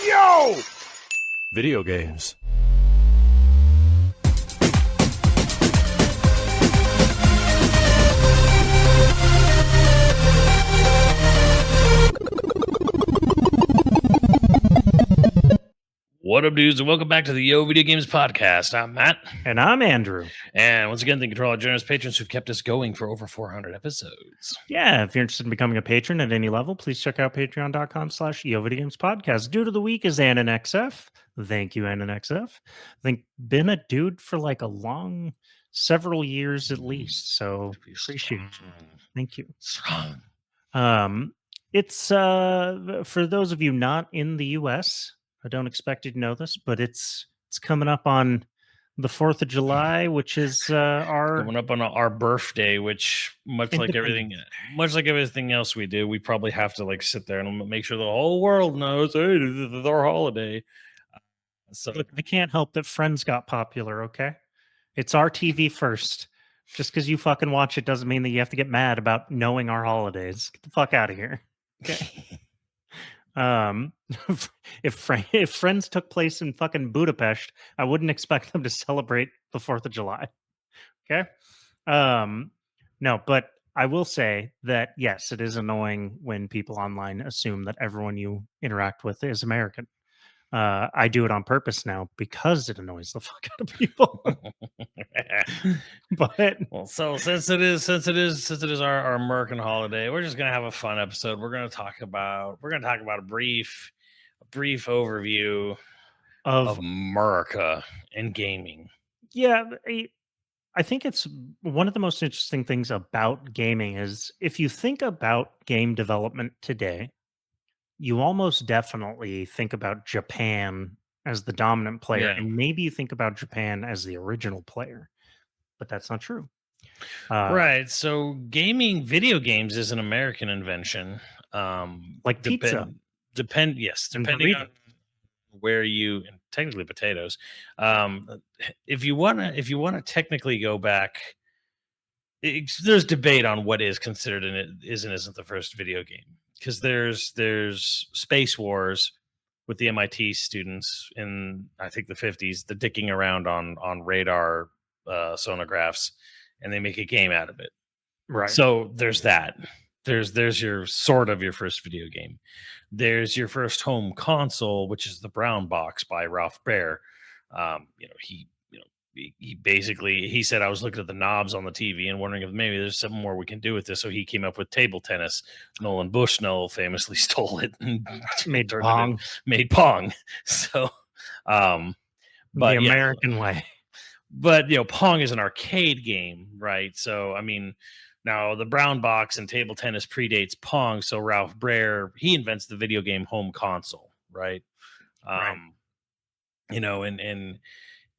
Yo! Video games. What up, dudes, and welcome back to the YoVideogames podcast. I'm Matt. And I'm Andrew. And once again, thank you to all our generous patrons who've kept us going for over 400 episodes. Yeah, if you're interested in becoming a patron at any level, please check out patreon.com/YoVideogames podcast. Dude of the week is AnnanXF. Thank you, AnnanXF. I think been a dude for like a long, several years at least. So appreciate you. Thank you. Strong. It's for those of you not in the US, I don't expect you to know this, but it's coming up on the 4th of July, which is our Coming up on our birthday, which much like everything else we do, we probably have to like sit there and make sure the whole world knows, hey, this is our holiday. So look, I can't help that Friends got popular, okay? It's our TV first. Just because you fucking watch it doesn't mean that you have to get mad about knowing our holidays. Get the fuck out of here. Okay. If Friends took place in fucking Budapest, I wouldn't expect them to celebrate the 4th of July. Okay. No, but I will say that yes, it is annoying when people online assume that everyone you interact with is American. I do it on purpose now because it annoys the fuck out of people. But well, so since it is our American holiday, we're just gonna have a fun episode. We're gonna talk about a brief overview of Murica and gaming. Yeah, I think it's one of the most interesting things about gaming is if you think about game development today, you almost definitely think about Japan as the dominant player, Yeah. and maybe you think about Japan as the original player, but that's not true. Right. So video games is an American invention. Like pizza. Depending on where you, and technically potatoes. If you wanna technically go back, there's debate on what is considered and isn't the first video game. Because there's Space Wars with the MIT students in I think the 50s, the dicking around on radar sonographs, and they make a game out of it. Right. So there's that. There's your sort of your first video game. There's your first home console, which is the Brown Box by Ralph Baer. He basically said, I was looking at the knobs on the TV and wondering if maybe there's something more we can do with this. So he came up with table tennis. Nolan Bushnell famously stole it and made Pong. So, but the American way. But Pong is an arcade game, right? So I mean, now the Brown Box and table tennis predates Pong. So Ralph Baer, he invents the video game home console, right? Right.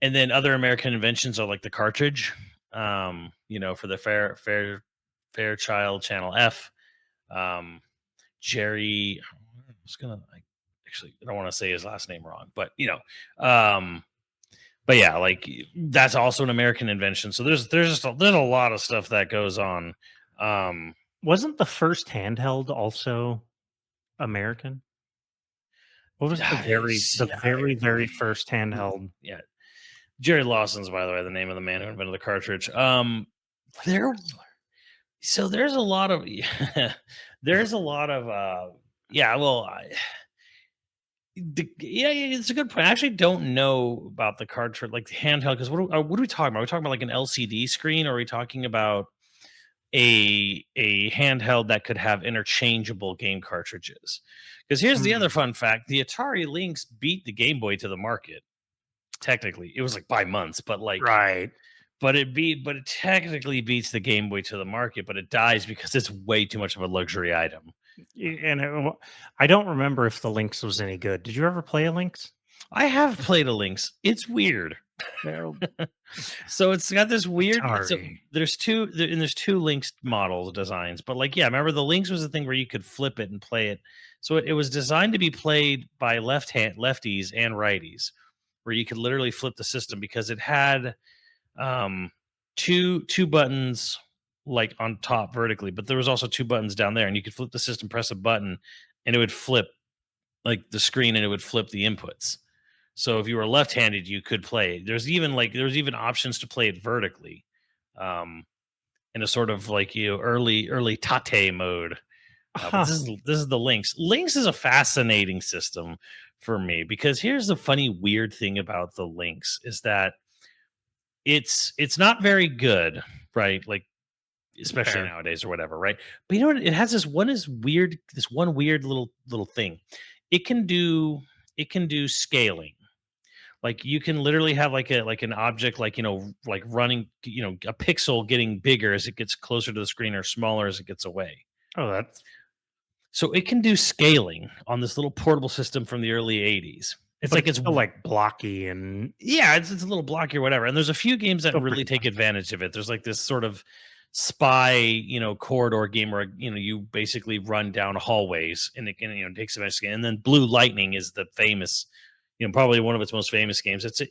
And then other American inventions are like the cartridge, for the Fairchild Channel F. Jerry, I don't want to say his last name wrong, but but yeah, like that's also an American invention. So there's a lot of stuff that goes on. Wasn't the first handheld also American? What was the very first handheld? Yeah. Jerry Lawson's, by the way, the name of the man who invented the cartridge. There's a lot of it's a good point. I actually don't know about the cartridge, like the handheld, because what are we talking about? Are we talking about like an LCD screen, or are we talking about a handheld that could have interchangeable game cartridges? Because here's the other fun fact: the Atari Lynx beat the Game Boy to the market. Technically, it was like by months, but like right. But it technically beats the Game Boy to the market, but it dies because it's way too much of a luxury item. And I don't remember if the Lynx was any good. Did you ever play a Lynx? I have played a Lynx. It's weird. So it's got this weird. So there's two Lynx model designs, but like, yeah, remember the Lynx was the thing where you could flip it and play it. So it was designed to be played by lefties and righties, where you could literally flip the system because it had two buttons like on top vertically, but there was also two buttons down there, and you could flip the system, press a button, and it would flip like the screen and it would flip the inputs. So if you were left-handed, you could play. There's even options to play it vertically, um, in a sort of like early tate mode. But Huh. this is the Lynx. Lynx is a fascinating system for me because here's the funny weird thing about the Lynx is that it's not very good, right? Like especially Fair. nowadays or whatever, right? But you know what? It has this one weird little thing. It can do it can do scaling. Like you can literally have like an object like like running a pixel getting bigger as it gets closer to the screen or smaller as it gets away. Oh, that's So it can do scaling on this little portable system from the early 80s. It's but like it's it's still like blocky and yeah, it's a little blocky or whatever. And there's a few games that still really pretty take fun. advantage of it. There's like this sort of spy, corridor game where you basically run down hallways and it can, takes advantage of it. And then Blue Lightning is the famous, probably one of its most famous games. It's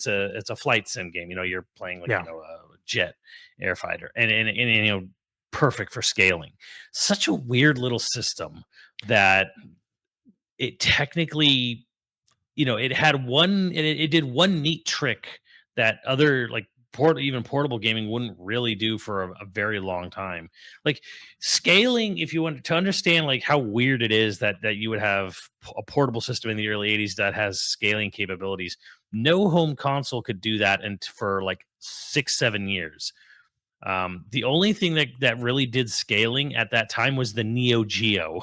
a flight sim game. You're playing like, Yeah. a jet air fighter and perfect for scaling. Such a weird little system that it technically it had it did one neat trick that other like even portable gaming wouldn't really do for a very long time. Like scaling, if you want to understand like how weird it is that you would have a portable system in the early 80s that has scaling capabilities. No home console could do that and for like 6-7 years. The only thing that really did scaling at that time was the Neo Geo,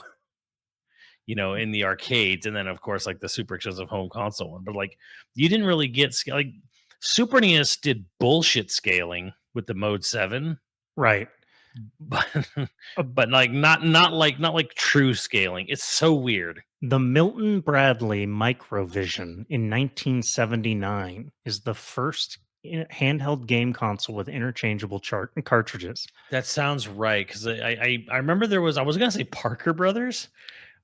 in the arcades, and then of course like the super expensive home console one. But like you didn't really get scale. Like Super NES did bullshit scaling with the Mode 7, Right. but Uh, but like not like true scaling. It's so weird. The Milton Bradley Microvision in 1979 is the first handheld game console with interchangeable cartridges. That sounds right because I remember I was gonna say Parker Brothers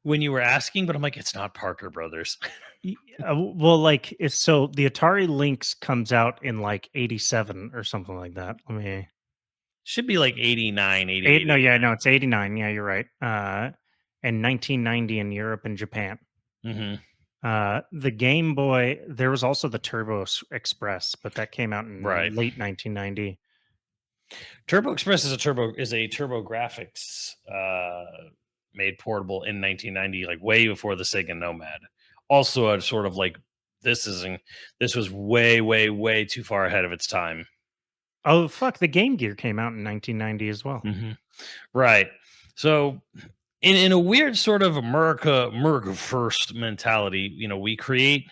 when you were asking, but I'm like it's not Parker Brothers. Well, like it's so the Atari Lynx comes out in like 87 or something like that. Let me Should be like 89, eight. 88, No, yeah, 89. no, it's 89. Yeah, you're right. And 1990 in Europe and Japan. Mm-hmm. The Game Boy, there was also the Turbo Express, but that came out in Right. late 1990. Turbo Express is a Turbo Graphics made portable in 1990, like way before the Sega Nomad. Also, a sort of like this was way, way, way too far ahead of its time. Oh, fuck, the Game Gear came out in 1990 as well. Hmm. Right. So, in a weird sort of Murica first mentality, we create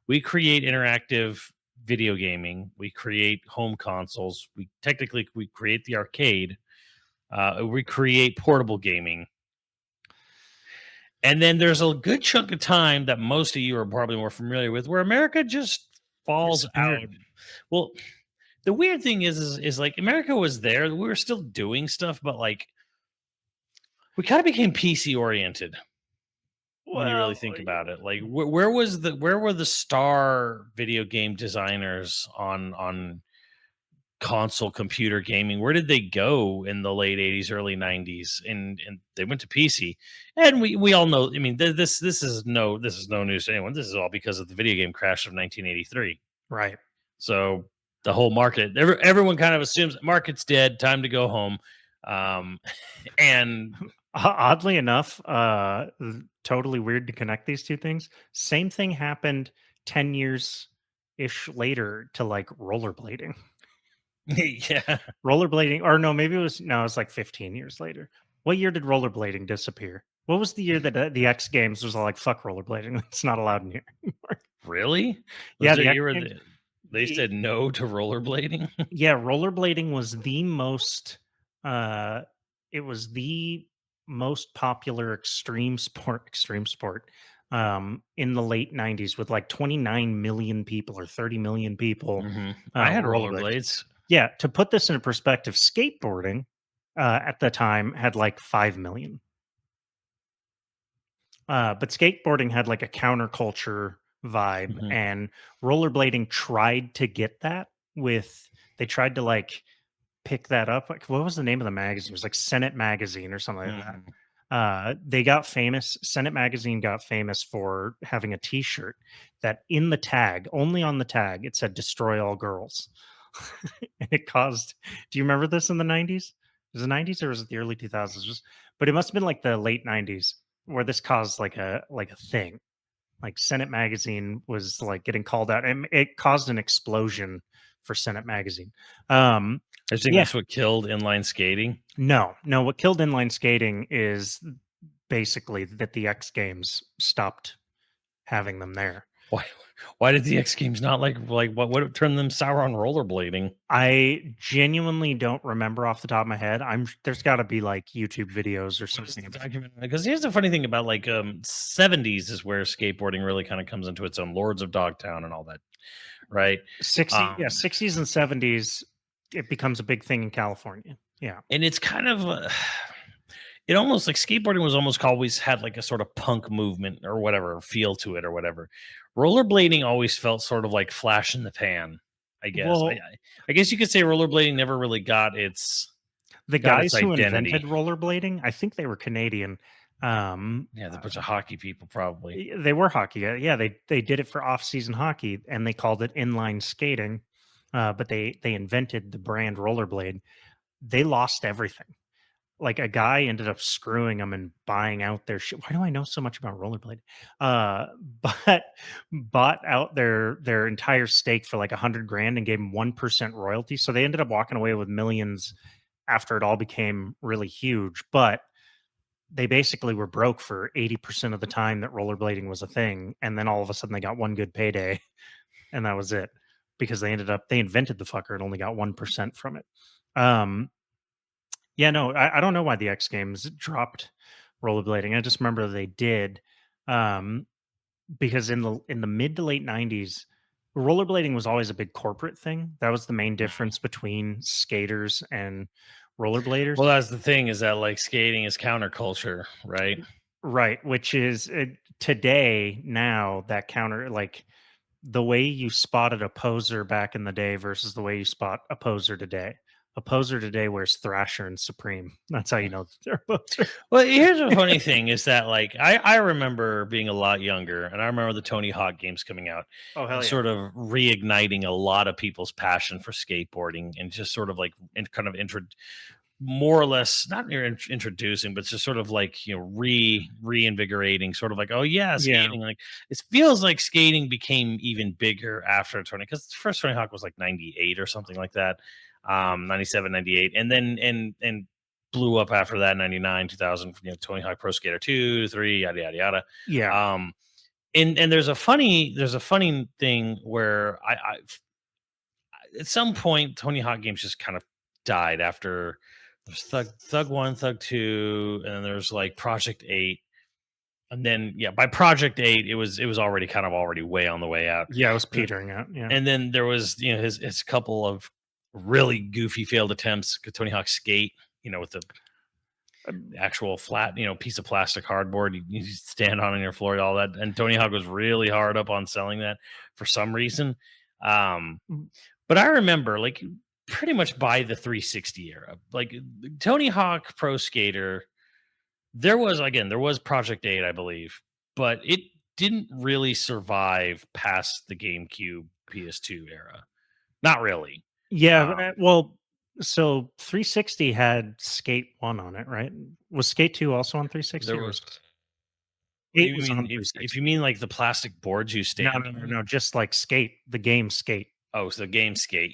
interactive video gaming. We create home consoles. We create the arcade. We create portable gaming. And then there's a good chunk of time that most of you are probably more familiar with where America just falls out. Disappeared. Well, the weird thing is like America was there. We were still doing stuff, but like we kind of became PC oriented when you really Well, think about it. Like where were the star video game designers on console computer gaming? Where did they go in the late 80s, early 90s? And they went to PC. And we all know, I mean, this is no news to anyone. This is all because of the video game crash of 1983. right. So the whole market, everyone kind of assumes market's dead, time to go home. And Oddly enough, totally weird to connect these two things. Same thing happened 10 years ish later to like rollerblading. yeah, Rollerblading, or no, maybe it was no, it was like 15 years later. What year did rollerblading disappear? What was the year that the X Games was all like fuck rollerblading? It's not allowed in here anymore. really? Was Yeah, there the a X year where Games. they said no to rollerblading? Yeah, rollerblading was the most uh it was the most popular extreme sport in the late 90s with like 29 million people or 30 million people Hmm. I had rollerblade. rollerblades. Yeah, to put this into perspective, skateboarding at the time had like 5 million. But skateboarding had like a counterculture vibe, Hmm. and rollerblading tried to get that with they tried to like pick that up. Like, what was the name of the magazine? It was like Senate Magazine or something like that. They got famous. Senate Magazine got famous for having a T-shirt that in the tag, only on the tag, it said "Destroy all girls," and it caused. Do you remember this in the '90s? Was it the '90s or was it the early 2000s? But it must have been like the late '90s where this caused like a thing. Like Senate Magazine was like getting called out, and it caused an explosion for Senate Magazine. I think Yeah, that's what killed inline skating. no. What killed inline skating is basically that the X Games stopped having them there. Why? Why did the X Games not like what turned them sour on rollerblading? I genuinely don't remember off the top of my head. There's got to be like YouTube videos or What is the something. document? Because here's the funny thing about like 70s is where skateboarding really kind of comes into its own. Lords of Dogtown and all that, right? 60s and 70s, it becomes a big thing in California. Yeah. And it's kind of it almost like skateboarding was almost always had like a sort of punk movement or whatever feel to it or whatever. Rollerblading always felt sort of like flash in the pan. I guess. Well, I guess you could say rollerblading never really the got its guys who invented identity. rollerblading, I think they were Canadian. Yeah, the bunch of hockey people probably. They were hockey. Yeah, they did it for off-season hockey, and they called it inline skating. But they invented the brand rollerblade. They lost everything. Like a guy ended up screwing them and buying out their shit. Why do I know so much about rollerblade? Uh, but bought out their entire stake for like 100 grand and gave them 1% royalty. So they ended up walking away with millions after it all became really huge. But they basically were broke for 80% of the time that rollerblading was a thing. And then all of a sudden they got one good payday and that was it because they invented the fucker and only got 1% from it. Um, yeah, no, I don't know why the X Games dropped rollerblading. I just remember they did, um, because in the mid to late '90s, rollerblading was always a big corporate thing. That was the main difference between skaters and rollerbladers. Well, that's the thing is that like skating is counterculture, right? Right, which is today now that counter like the way you spotted a poser back in the day versus the way you spot a poser today. A poser today wears Thrasher and Supreme. That's how you know that they're a poser. Well, here's the funny thing is that like I remember being a lot younger and I remember the Tony Hawk games coming out Oh hell and yeah! sort of reigniting a lot of people's passion for skateboarding and just sort of like kind of more or less not introducing but just sort of like reinvigorating sort of like oh yeah Yeah, skating like it feels like skating became even bigger after Tony because the first Tony Hawk was like 98 or something like that 97 98 and then and blew up after that 99 2000 Tony Hawk Pro Skater 2 3 yada yada yada yeah, um and there's a funny thing where I at some point Tony Hawk games just kind of died after there's Thug 1, Thug 2, and then there's like Project 8. And then yeah, by Project 8 it was already way on the way out. yeah. It was Uh, petering out. Yeah, And then there was his couple of really goofy failed attempts, Tony Hawk Skate, with the actual flat, piece of plastic cardboard you stand on your floor, all that. And Tony Hawk was really hard up on selling that for some reason. Um, Mm, but I remember like pretty much by the 360 era, like Tony Hawk Pro Skater, there was Project 8, I believe, but it didn't really survive past the GameCube PS2 era. Not really. yeah. Um, Well, so 360 had Skate 1 on it, right? Was Skate 2 also on 360? there Or was was what do 8 you was mean on if 360? you mean like the plastic boards you No, stand no, no, on? no. Just like Skate, the game Skate, Oh, so game skate.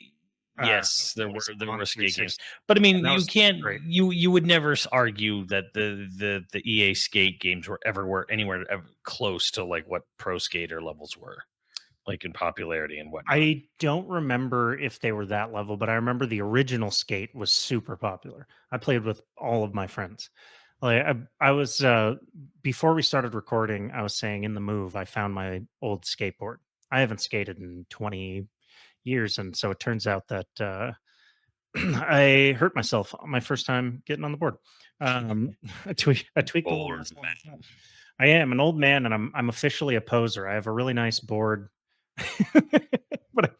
Yes, there were was there on were skate games. 360, But I mean, and that you was can't great. you would never argue that the EA skate games were anywhere close to like what pro skater levels were, like in popularity and whatnot. I don't remember if they were that level, but I remember the original Skate was super popular. I played with all of my friends. Like I was before we started recording, I was saying in the move I found my old skateboard. I haven't skated in 20 years, and so it turns out that I hurt myself on my first time getting on the board. I tweaked a little Bored muscle. man. I am an old man, and I'm officially a poser. I have a really nice board, but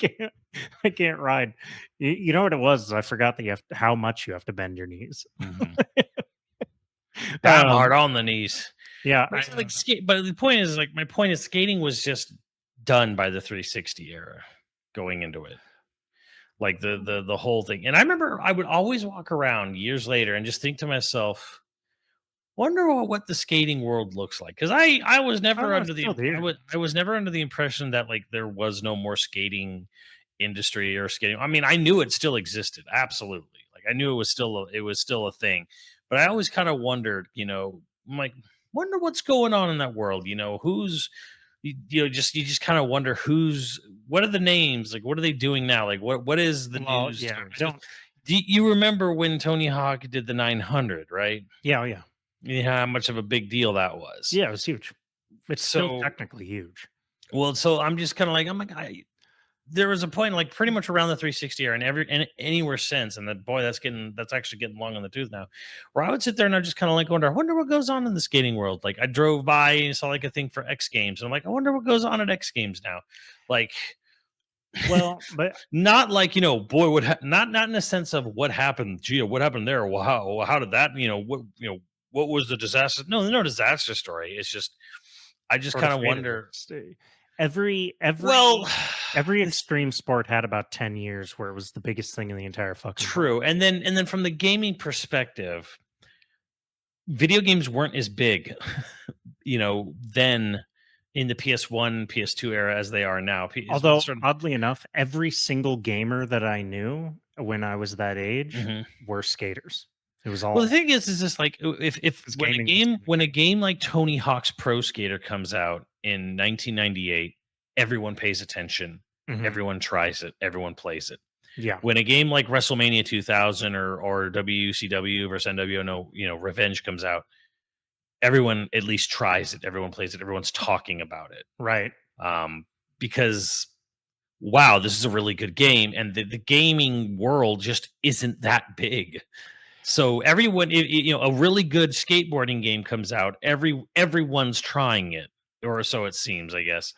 I can't ride. You know what it was? Is I forgot that how much you have to bend your knees. Mhm. Damn hard on the knees. Yeah, But, but the point is, my point is, skating was just done by the 360 era going into it. Like the whole thing. And I remember I would always walk around years later and just think to myself, wonder what the skating world looks like. Because I was never under the I was never under the impression that like there was no more skating industry or skating. I mean, I knew it still existed, absolutely. Like I knew it was still a thing. But I always kind of wondered, I'm like, wonder what's going on in that world. Who's you just kind of wonder what are the names, like what are they doing now, like what is the news. Yeah, do you remember when Tony Hawk did the 900, right? Yeah. How much of a big deal that was. Yeah, it was huge. It's still technically huge. Well, so I'm just kind of like, there was a point like pretty much around the 360 era and anywhere since, and that's actually getting long on the tooth now, where I would sit there and I just kind of like I wonder what goes on in the skating world. Like I drove by and saw like a thing for X Games, and I'm like, I wonder what goes on at X Games now. Like, well, but not like boy, not in the sense of what happened. Gee, what happened there? Wow, how did that? What was the disaster? No disaster story. It's just I just kind of wonder. Every extreme sport had about 10 years where it was the biggest thing in the entire fucking true world. and then from the gaming perspective, video games weren't as big then in the PS1 PS2 era as they are now. Although oddly enough, every single gamer that I knew when I was that age were skaters. It was all. Well, the thing is just like if when a game like Tony Hawk's Pro Skater comes out in 1998, everyone pays attention, everyone tries it, everyone plays it. Yeah. When a game like WrestleMania 2000 or WCW versus NWO, Revenge comes out, everyone at least tries it, everyone plays it, everyone's talking about it, right? Because wow, this is a really good game, and the gaming world just isn't that big. So everyone, a really good skateboarding game comes out, everyone's trying it, or so it seems, I guess.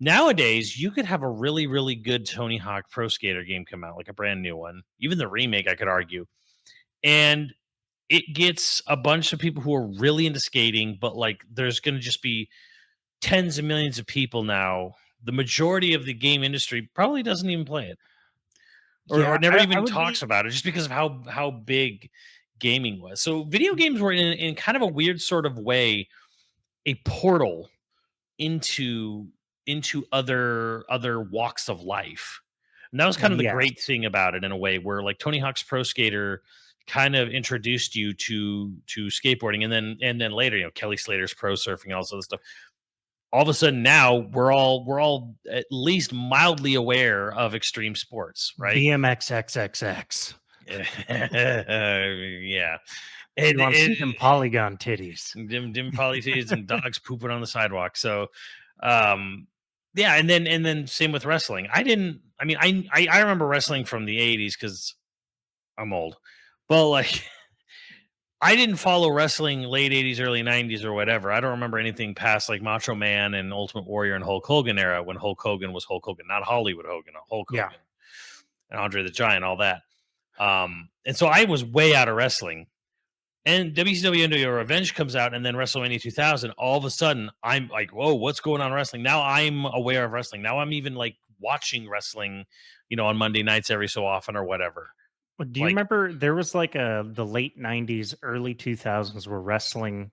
Nowadays, you could have a really, really good Tony Hawk Pro Skater game come out, like a brand new one, even the remake, I could argue, and it gets a bunch of people who are really into skating, but like there's going to just be tens of millions of people now. The majority of the game industry probably doesn't even play it. Or never even talks about it, just because of how big gaming was. So video games were in kind of a weird sort of way a portal into other walks of life. And that was kind of the great thing about it, in a way, where like Tony Hawk's Pro Skater kind of introduced you to skateboarding, and then later, Kelly Slater's Pro Surfing and all this other stuff. All of a sudden now we're all at least mildly aware of extreme sports, right? BMX XXX. Yeah. And you want to see them polygon titties. Dim poly titties and dogs pooping on the sidewalk. So yeah, and then same with wrestling. I remember wrestling from the 80s because I'm old. But like I didn't follow wrestling late 80s, early 90s or whatever. I don't remember anything past like Macho Man and Ultimate Warrior and Hulk Hogan era, when Hulk Hogan was Hulk Hogan, not Hollywood Hogan, Hulk Hogan and Andre the Giant, all that. And so I was way out of wrestling. And WCW NWO Revenge comes out, and then WrestleMania 2000, all of a sudden I'm like, whoa, what's going on in wrestling? Now I'm aware of wrestling. Now I'm even like watching wrestling, on Monday nights every so often or whatever. Do you remember there was like the late 90s, early 2000s where wrestling,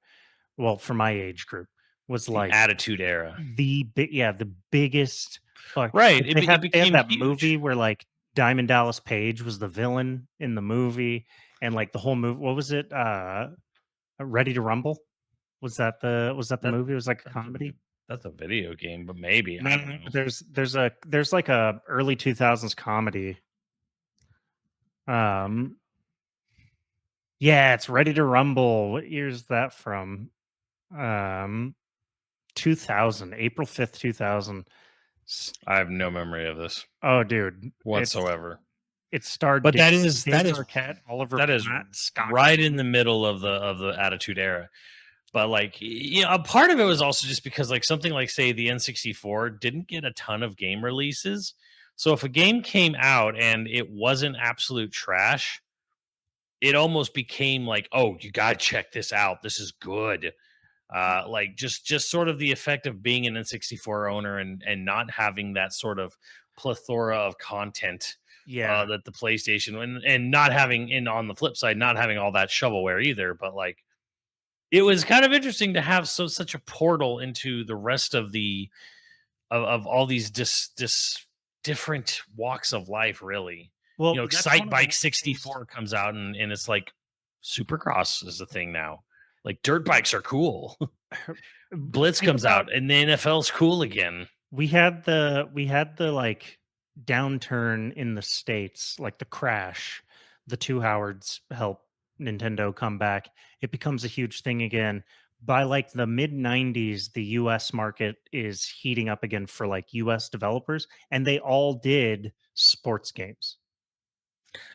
well, for my age group, was like Attitude Era. The biggest. Right. They had that huge movie where like Diamond Dallas Page was the villain in the movie, and like the whole movie, what was it? Ready to Rumble? Was that the movie? It was like a comedy. That's a video game, but maybe. I don't know. There's like a early 2000s comedy. Yeah, it's Ready to Rumble. What year is that from? 2000, April 5th, 2000. I have no memory of this. Oh, dude, whatsoever. It starred, but that is Arquette, Oliver that is Scott, right in the middle of the Attitude Era. But like, a part of it was also just because like something like, say, the N64 didn't get a ton of game releases. So if a game came out and it wasn't absolute trash, it almost became like, oh, you gotta check this out. This is good. Like just sort of the effect of being an N64 owner and not having that sort of plethora of content Yeah. that the PlayStation and not having, and on the flip side, not having all that shovelware either. But like, it was kind of interesting to have such a portal into the rest of the of all these different walks of life, really. Well, that's one Excite of the Bike weird things. 64 comes out, and it's like Supercross is the thing now. Like dirt bikes are cool. Blitz Think comes about out and the NFL's cool again. we had the like downturn in the states, like the crash. The two Howards help Nintendo come back. It becomes a huge thing again. By like the mid 90s, the US market is heating up again for like US developers, and they all did sports games.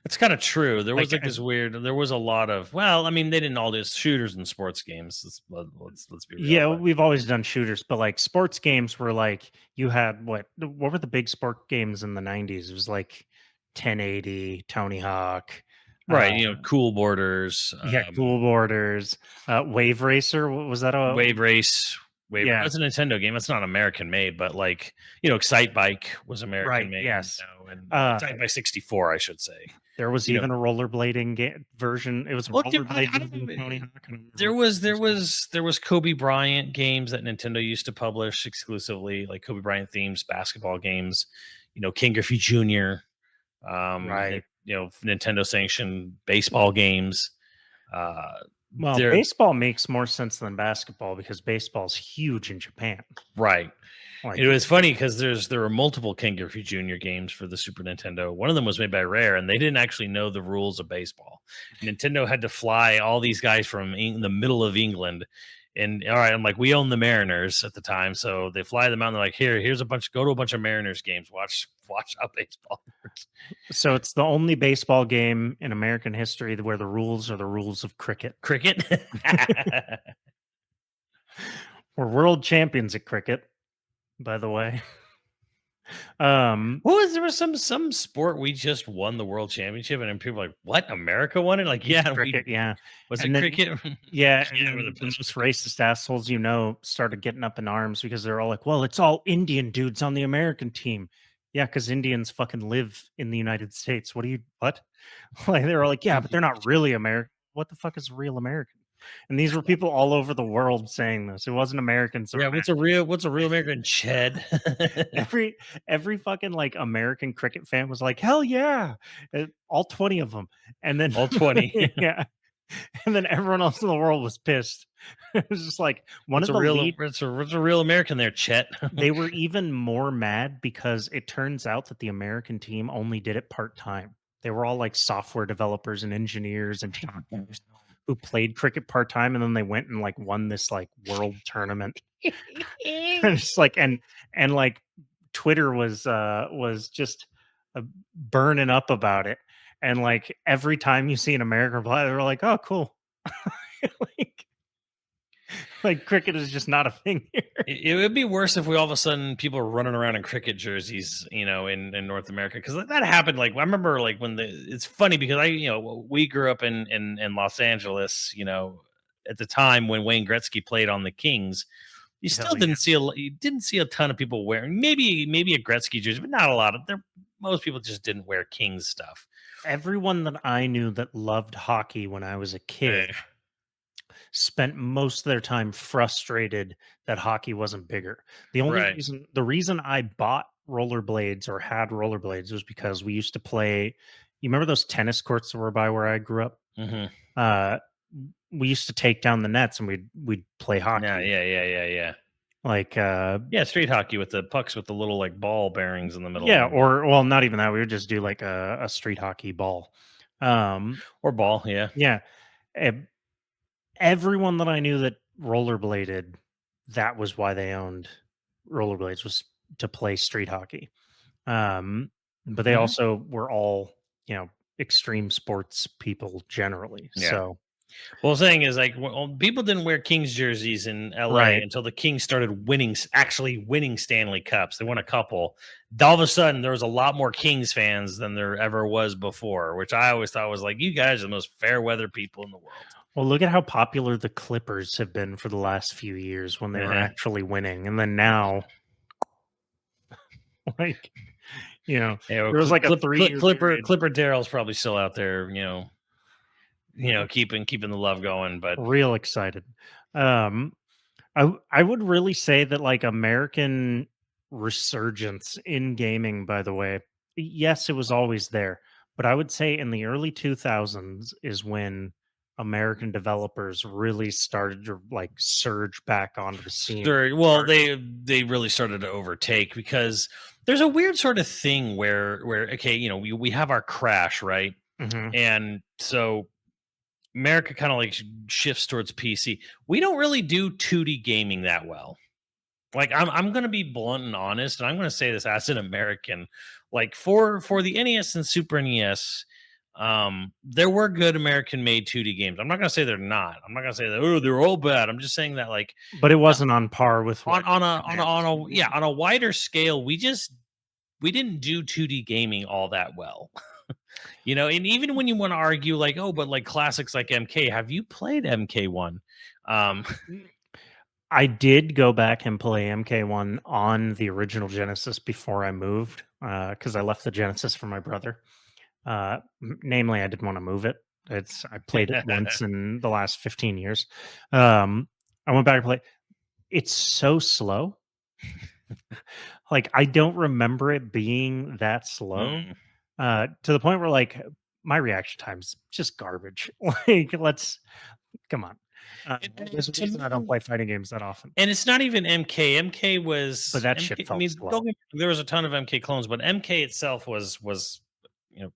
It's kind of true. There was Like like this weird. There was a lot of. Well, I mean, they didn't all do shooters and sports games. Let's be real. yeah, But we've always done shooters, but like sports games were like you had what were the big sport games in the 90s? It was like 1080, Tony Hawk, right, um, cool borders, yeah, Cool Borders, Wave Racer. Was that a Wave Race. yeah, That's a Nintendo game. It's not American made, but like Excite Bike was American right, made. yes. And Uh Excite Bike 64, I should say. there was You know, even a version. It was a well, dude, rollerblade I don't version know. of Tony Hawk. I don't remember There what was it there was called. was there was Kobe Bryant games that Nintendo used to publish exclusively, like Kobe Bryant themes, basketball games. King Griffey Jr. Right. Nintendo sanctioned baseball games. Uh, Well, they're baseball makes more sense than basketball because baseball's huge in Japan. right. Like, It was funny because there were multiple Ken Griffey Jr. games for the Super Nintendo. One of them was made by Rare, and they didn't actually know the rules of baseball. Nintendo had to fly all these guys from the middle of England. And all right, I'm like, we own the Mariners at the time, so they fly them out. And they're like, go to a bunch of Mariners games, watch how baseball works. so it's the only baseball game in American history where the rules are the rules of cricket. Cricket. We're world champions at cricket, by the way. There was some sport we just won the world championship, and then people were like, "What? America won it?" Like, yeah, cricket, yeah. was it And then cricket? yeah, and Yeah, then we're the the best most cricket. racist assholes started getting up in arms because they're all like, "Well, it's all Indian dudes on the American team." Yeah, because Indians fucking live in the United States. What? Like they were like, "Yeah, but they're not really American." What the fuck is real American? And these were people all over the world saying this. It wasn't Americans. Yeah, what's a real American Ched? every every fucking like American cricket fan was like, "Hell yeah!" All 20 of them, and then All 20. yeah, and then everyone else in the world was pissed. It was just like one of the lead. What's a real American there, Chet? They were even more mad because it turns out that the American team only did it part time. They were all like software developers and engineers and doctors who played cricket part time, and then they went and like won this like world tournament. And it's like and like Twitter was just burning up about it, and like every time you see an American play, they're like, "Oh, cool." like, like cricket is just not a thing here. It would be worse if we all of a sudden people are running around in cricket jerseys, in North America, because that happened. Like I remember, like it's funny because we grew up in Los Angeles, at the time when Wayne Gretzky played on the Kings. You still Hell yeah. you didn't see a ton of people wearing maybe a Gretzky jersey, but not a lot of there. Most people just didn't wear Kings stuff. Everyone that I knew that loved hockey when I was a kid Eh, spent most of their time frustrated that hockey wasn't bigger. right. The reason I bought rollerblades or had rollerblades was because we used to play. You remember those tennis courts that were by where I grew up? Hmm. Uh, we used to take down the nets and we'd play hockey. Yeah. Like Yeah, street hockey with the pucks with the little like ball bearings in the middle. yeah, Of them. or well, not even that. We would just do like a street hockey ball. Or ball. Yeah. Yeah. ev- Everyone that I knew that rollerbladed, that was why they owned rollerblades, was to play street hockey. But they Mhm. also were all, extreme sports people generally. Yeah. So Well, the thing is, like, people didn't wear Kings jerseys in LA Right. until the Kings started actually winning Stanley Cups. They won a couple. All of a sudden, there was a lot more Kings fans than there ever was before, which I always thought was like, you guys are the most fair weather people in the world. Well, look at how popular the Clippers have been for the last few years when they were Uh-huh. actually winning. And then now, like, Yeah, well, there was like a 3-year period. Clipper Daryl's probably still out there, keeping the love going. But Real excited. Um, I would really say that like American resurgence in gaming, by the way, yes, it was always there, but I would say in the early 2000s is when American developers really started to like surge back onto the scene. sure, well, they really started to overtake because there's a weird sort of thing where okay, we have our crash, right? Mhm. And so America kind of like shifts towards PC. We don't really do 2D gaming that well. Like I'm gonna be blunt and honest, and I'm gonna say this as an American. Like for the NES and Super NES, there were good American made 2D games. I'm not gonna say they're not. I'm not gonna say that they're all bad. I'm just saying that like But it wasn't on par with what on Japan was yeah, doing. on a wider scale, we didn't do 2D gaming all that well. And even when you want to argue like, oh, but like classics like MK, have you played MK1? Um, I did go back and play MK1 on the original Genesis before I moved, because I left the Genesis for my brother. Namely, I didn't want to move it. I played it once in the last 15 years. I went back and played. It's so slow. Like I don't remember it being that slow. mm. To the point where like my reaction time's just garbage. Like let's come on. There's a To reason I don't me, play fighting games that often. and it's not even MK. MK But was that shit MK. I felt mean, slow. don't get me wrong, there was a ton of MK clones, but MK itself was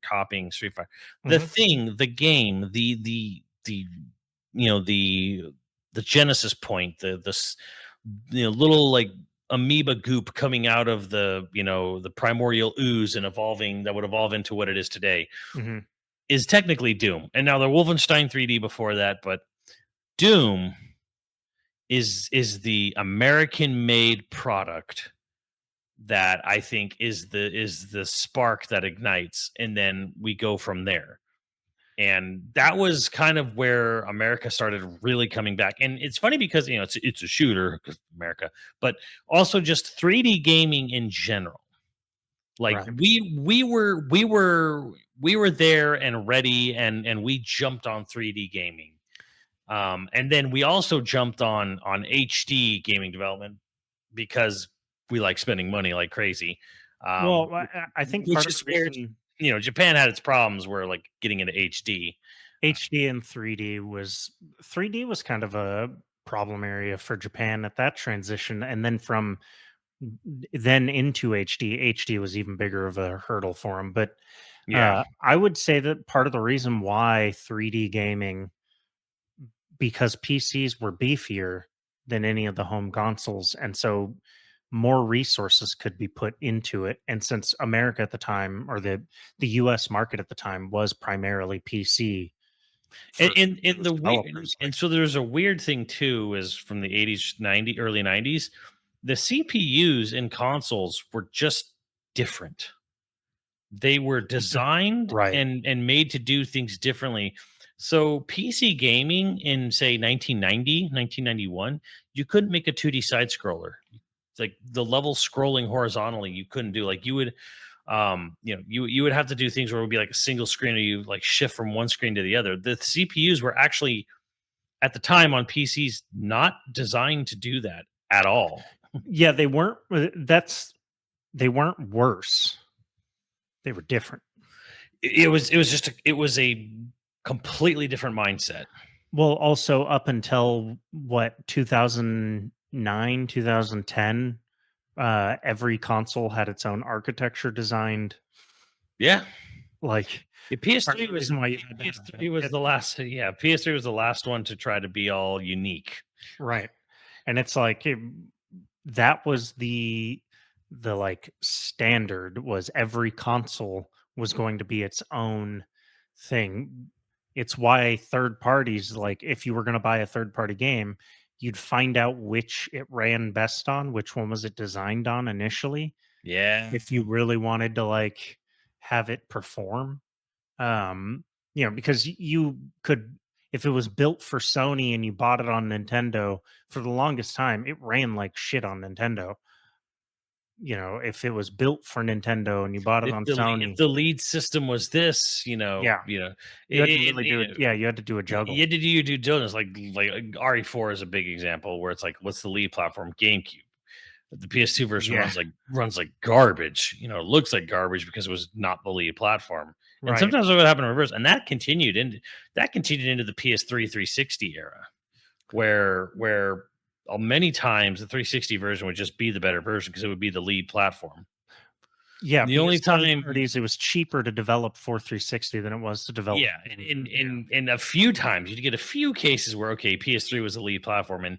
copying Street Fighter. The Mhm. thing, the game, the you know the Genesis point, little like amoeba goop coming out of the primordial ooze and evolving that would evolve into what it is today Mhm. is technically Doom. And now the Wolfenstein 3D before that, but Doom is the American made product that I think is the spark that ignites, and then we go from there. And that was kind of where America started really coming back. And it's funny because it's a shooter, 'cause America, but also just 3D gaming in general. Like Right. we were there and ready, and we jumped on 3D gaming. And then we also jumped on HD gaming development because we like spending money like crazy. Um, Well, I think which part of is the where reason Japan had its problems where like getting into HD. HD and 3D was kind of a problem area for Japan at that transition, and then from then into HD was even bigger of a hurdle for them. But Yeah. I would say that part of the reason why 3D gaming, because PCs were beefier than any of the home consoles, and so more resources could be put into it. And since America at the time, or the US market at the time, was primarily PC And for in those the weird, developers, like and so there's a weird thing too is from the 80s, early 90s, the CPUs in consoles were just different. They were designed right. and made to do things differently. So PC gaming in say 1990, 1991, you couldn't make a 2D side scroller. Like the level scrolling horizontally, you couldn't do. Like you would you would have to do things where it would be like a single screen or you like shift from one screen to the other. The CPUs were actually at the time on PCs not designed to do that at all. Yeah, they weren't they weren't worse. They were different. It was a completely different mindset. Well, also up until what, 2009, 2010, every console had its own architecture designed. Yeah. Like Yeah, part of PS3 the was reason why you had to have PS3 was it, the last. Yeah, PS3 was the last one to try to be all unique. right. And it's like that was the like standard, was every console was going to be its own thing. It's why third parties, like if you were going to buy a third party game, you'd find out which it ran best on, which one was it designed on initially, Yeah. if you really wanted to like have it perform. Because you could, if it was built for Sony and you bought it on Nintendo, for the longest time it ran like shit on Nintendo. If it was built for Nintendo and you bought it If on if Sony, the lead system was this, yeah, you had to really do it. Yeah, you had to do a you juggle. had to do your due diligence. Like RE4 is a big example where it's like, what's the lead platform? GameCube. The PS2 version Yeah, runs like garbage. It looks like garbage because it was not the lead platform. And right. sometimes it would happen in reverse. And that continued into the PS3 360 era, where many times the 360 version would just be the better version because it would be the lead platform. Yeah, The only because third time parties, it was cheaper to develop for 360 than it was to develop. Yeah, in a few times you'd get a few cases where okay, PS3 was the lead platform, and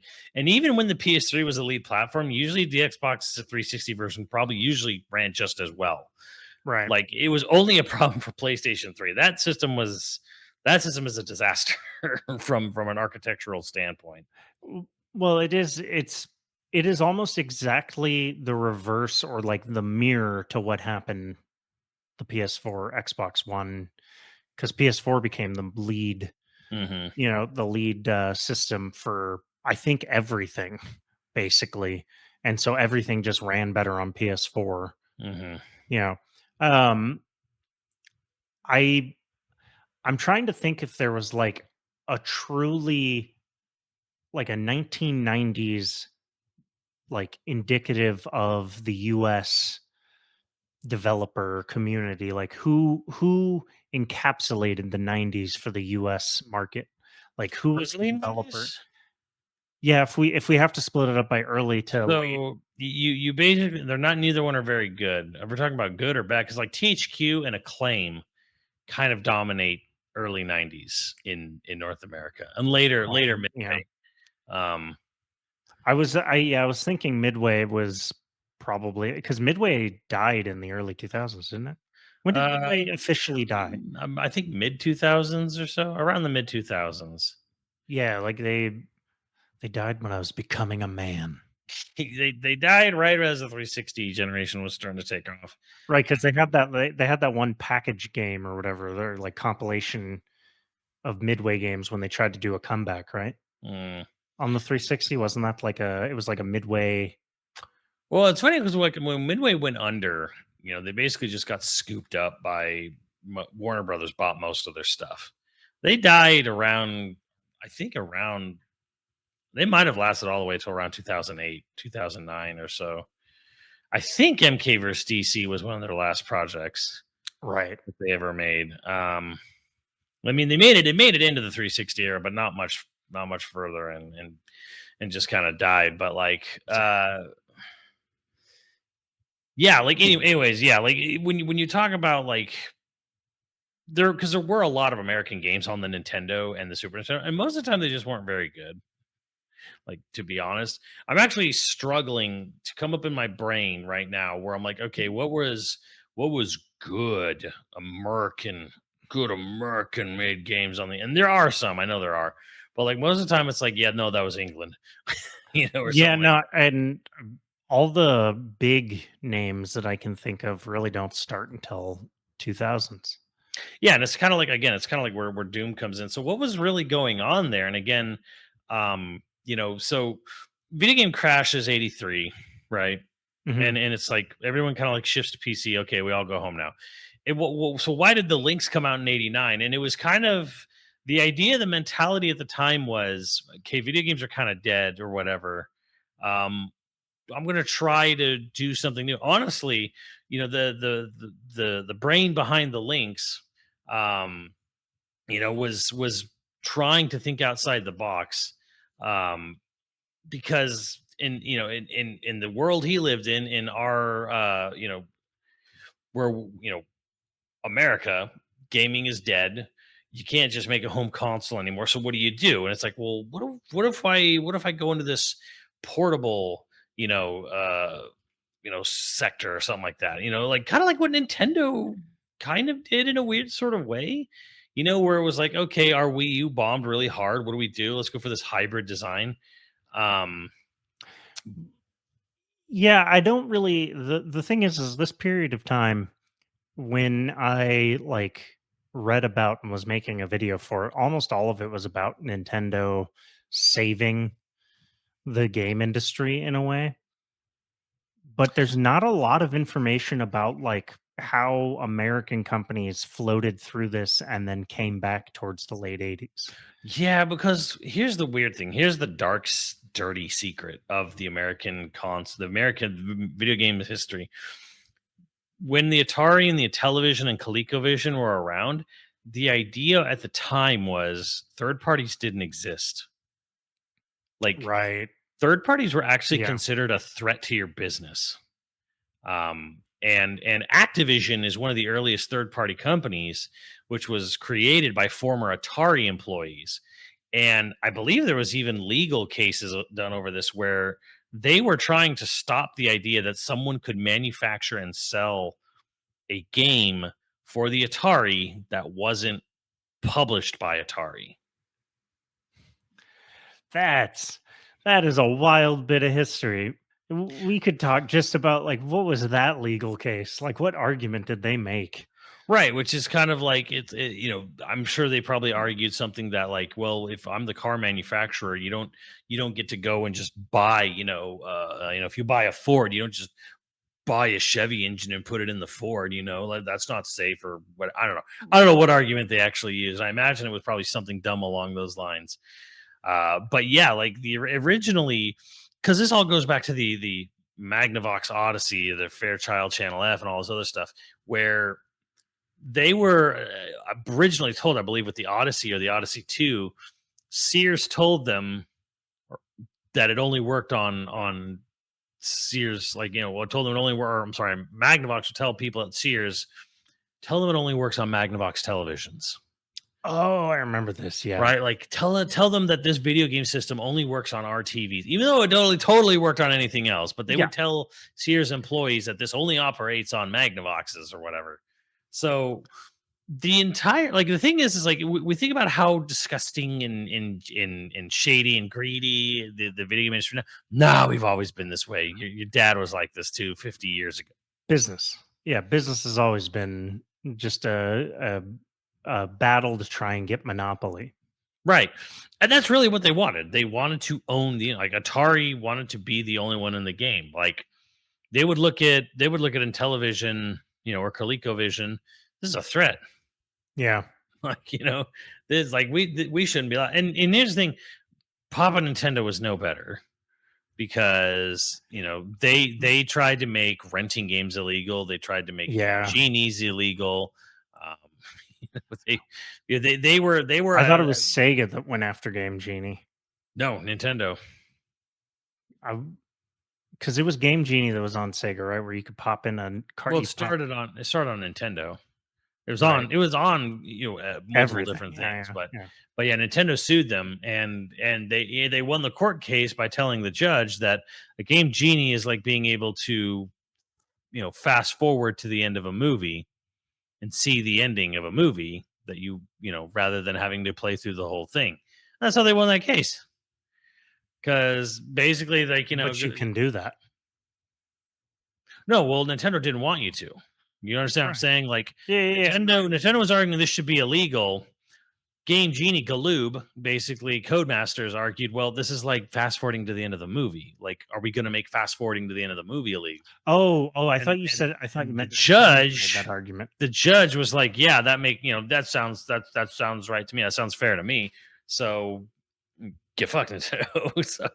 even when the PS3 was the lead platform, usually the Xbox 360 version probably usually ran just as well. Right. Like it was only a problem for PlayStation 3. That system is a disaster from an architectural standpoint. Well, it is almost exactly the reverse or like the mirror to what happened the PS4, Xbox One, because PS4 became the lead, Hmm. system for I think everything basically, and so everything just ran better on PS4. Hmm. You know, um, I I'm trying to think if there was like a truly like a 1990s like indicative of the US developer community, like who encapsulated the 90s for the US market, like who was the Early developer. 90s. Yeah, if we have to split it up by early to late. So you basically they're not neither one are very good. If we're talking about good or bad, because like THQ and Acclaim kind of dominate early 90s in North America and later Yeah, Midway. Um I was thinking Midway was probably because Midway died in the early 2000s, didn't it? When did uh Midway officially die? I think mid 2000s or so, around the mid 2000s. Yeah, like they died when I was becoming a man. They died right as the 360 generation was starting to take off. Right, because they had that one package game or whatever, their, like, compilation of Midway games when they tried to do a comeback, right? Mm. On the 360, wasn't that like it was like a Midway. Well, it's funny because like when Midway went under, they basically just got scooped up by Warner Brothers. Bought most of their stuff. They died around, I think around. They might have lasted all the way till around 2008, 2009 or so. I think MK vs DC was one of their last projects Right. that they ever made. I mean, they made it into the 360 era, but not much further, and just kind of died. But like, yeah, like anyways, yeah, like when you talk about like because there were a lot of American games on the Nintendo and the Super Nintendo, and most of the time they just weren't very good. Like, to be honest, I'm actually struggling to come up in my brain right now where I'm like, okay, what was good American made games on the, and there are some, I know there are, but like most of the time it's like, yeah, no, that was England, or Yeah, something like no, and all the big names that I can think of really don't start until 2000s. Yeah, and it's kind of like again, it's kind of like where Doom comes in. So what was really going on there? And again, so video game crashes 83, right? Mhm. And it's like everyone kind of like shifts to PC. Okay, we all go home now. So why did the links come out in 89? And it was kind of the idea, the mentality at the time was, okay, video games are kind of dead or whatever. I'm going to try to do something new. Honestly, the brain behind the links, um, was trying to think outside the box, um, because in the world he lived in our where America, gaming is dead. You can't just make a home console anymore. So what do you do? And it's like, well, what if I go into this portable, sector or something like that? Like kind of like what Nintendo kind of did in a weird sort of way. You know, where it was like, okay, our Wii U bombed really hard. What do we do? Let's go for this hybrid design. Um, Yeah, I don't really. The thing is this period of time when I like read about and was making a video for it, almost all of it was about Nintendo saving the game industry in a way. But there's not a lot of information about like how American companies floated through this and then came back towards the late 80s. yeah, because here's the weird thing. Here's the dark, dirty secret of the American video game history. When the Atari and the Television and ColecoVision were around, the idea at the time was third parties didn't exist. Like Right. third parties were actually Yeah. considered a threat to your business. And Activision is one of the earliest third party companies, which was created by former Atari employees. And I believe there was even legal cases done over this where they were trying to stop the idea that someone could manufacture and sell a game for the Atari that wasn't published by Atari. That is a wild bit of history. We could talk just about like what was that legal case? Like what argument did they make? Right, which is kind of like you know, I'm sure they probably argued something that like, well, if I'm the car manufacturer, you don't get to go and just buy, if you buy a Ford, you don't just buy a Chevy engine and put it in the Ford, like that's not safe or what. I don't know. I don't know what argument they actually used. I imagine it was probably something dumb along those lines. But yeah, like the originally, because this all goes back to the Magnavox Odyssey, the Fairchild Channel F, and all this other stuff, where they were originally told, I believe, with the Odyssey or the Odyssey 2, Sears told them that it only worked on Sears, like, told them it only worked. I'm sorry, Magnavox would tell people at Sears, tell them it only works on Magnavox televisions. Oh, I remember this. Yeah. Right? Like tell them that this video game system only works on our TVs, even though it totally worked on anything else. But they Yeah. would tell Sears employees that this only operates on Magnavoxes or whatever. So the entire, like, the thing is like we think about how disgusting and shady and greedy the video game industry. No, we've always been this way. Your dad was like this too 50 years ago. Business. Yeah, business has always been just a battle to try and get monopoly. Right. And that's really what they wanted. They wanted to own like Atari wanted to be the only one in the game. Like they would look at Intellivision, or ColecoVision. This is a threat. Yeah. Like, this is like we shouldn't be like, and here's the thing, Papa Nintendo was no better because they tried to make renting games illegal. They tried to make Yeah. genies illegal. They were. I thought it was Sega that went after Game Genie. No, Nintendo. Because it was Game Genie that was on Sega, right? Where you could pop in a card. Well, it started on Nintendo. It was Right. on multiple Everything. different Yeah, things, yeah. but yeah, Nintendo sued them, and they won the court case by telling the judge that a Game Genie is like being able to fast forward to the end of a movie and see the ending of a movie that rather than having to play through the whole thing. That's how they won that case. Because basically, like, But you can do that. no, well, Nintendo didn't want you to. You understand what I'm Right. saying? Like, Yeah. Nintendo was arguing this should be illegal. Game Genie Galoob, basically Codemasters, argued, well, this is like fast forwarding to the end of the movie. Like, are we going to make fast forwarding to the end of the movie illegal? Oh, I And- thought you and- said. I thought you and meant the Nintendo made judge. that argument. The judge was like, yeah, that sounds right to me. That sounds fair to me. So get fucked Nintendo. So,